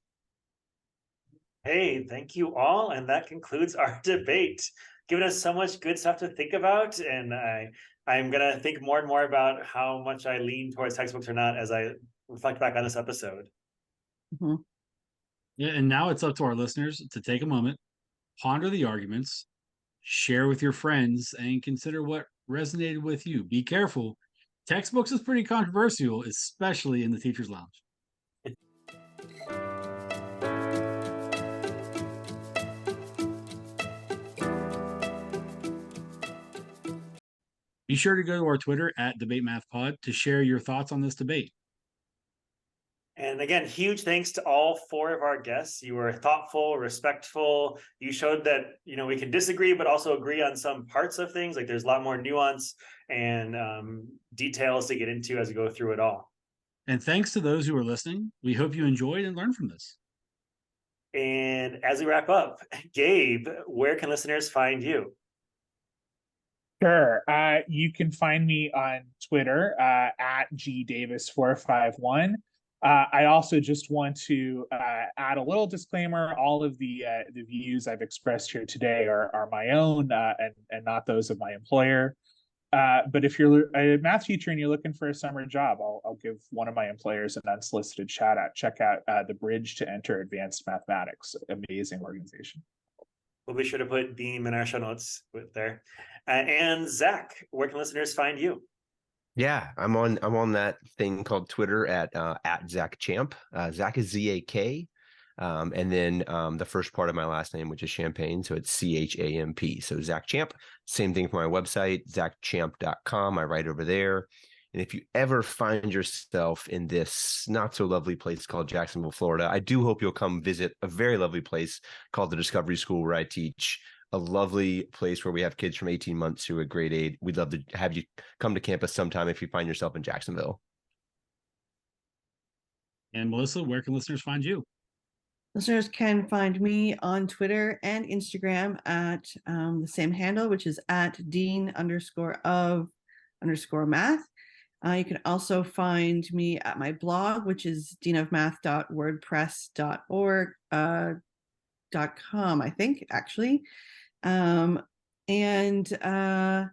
Hey, thank you all. And that concludes our debate. given us so much good stuff to think about. And I'm going to think more and more about how much I lean towards textbooks or not as I reflect back on this episode. Mhm. Yeah, and now it's up to our listeners to take a moment, ponder the arguments, share with your friends, and consider what resonated with you. Be careful. Textbooks is pretty controversial, especially in the teacher's lounge. Be sure to go to our Twitter at DebateMathPod to share your thoughts on this debate. And again, huge thanks to all four of our guests. You were thoughtful, respectful. You showed that, we can disagree, but also agree on some parts of things. Like there's a lot more nuance and details to get into as we go through it all. And thanks to those who are listening. We hope you enjoyed and learned from this. And as we wrap up, Gabe, where can listeners find you? Sure. You can find me on Twitter at gdavis451. I also just want to add a little disclaimer. All of the views I've expressed here today are my own and not those of my employer. But if you're a math teacher and you're looking for a summer job, I'll give one of my employers an unsolicited shout out. Check out the Bridge to Enter Advanced Mathematics. Amazing organization. We'll be sure to put Beam in our show notes there. And Zach, where can listeners find you? Yeah, I'm on that thing called Twitter at Zach Champ. Zach is ZAK. And then the first part of my last name, which is Champagne, so it's CHAMP. So Zach Champ. Same thing for my website, zachchamp.com. I write over there. And if you ever find yourself in this not so lovely place called Jacksonville, Florida, I do hope you'll come visit a very lovely place called the Discovery School, where I teach. A lovely place where we have kids from 18 months to a grade 8. We'd love to have you come to campus sometime if you find yourself in Jacksonville. And Melissa, where can listeners find you? Listeners can find me on Twitter and Instagram at the same handle, which is at dean_of_math. You can also find me at my blog, which is deanofmath.wordpress.org .com, I think, actually. And you can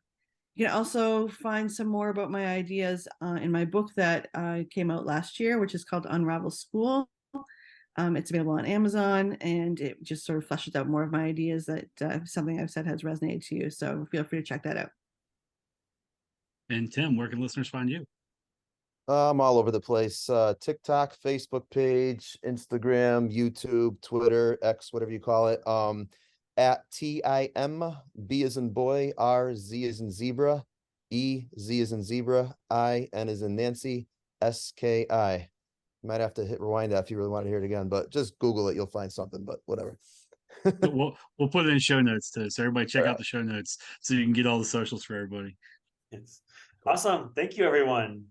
also find some more about my ideas in my book that came out last year, which is called Unravel School. It's available on Amazon, and it just sort of fleshes out more of my ideas that something I've said has resonated to you. So feel free to check that out. And Tim, where can listeners find you? I'm all over the place. TikTok, Facebook page, Instagram, YouTube, Twitter, X, whatever you call it. At TIM, B as in boy, R, Z as in zebra, E, Z as in zebra, I, N as in Nancy, SKI. You might have to hit rewind if you really want to hear it again, but just Google it. You'll find something, but whatever. We'll put it in show notes too. So everybody check out the show notes so you can get all the socials for everybody. It's awesome. Thank you, everyone.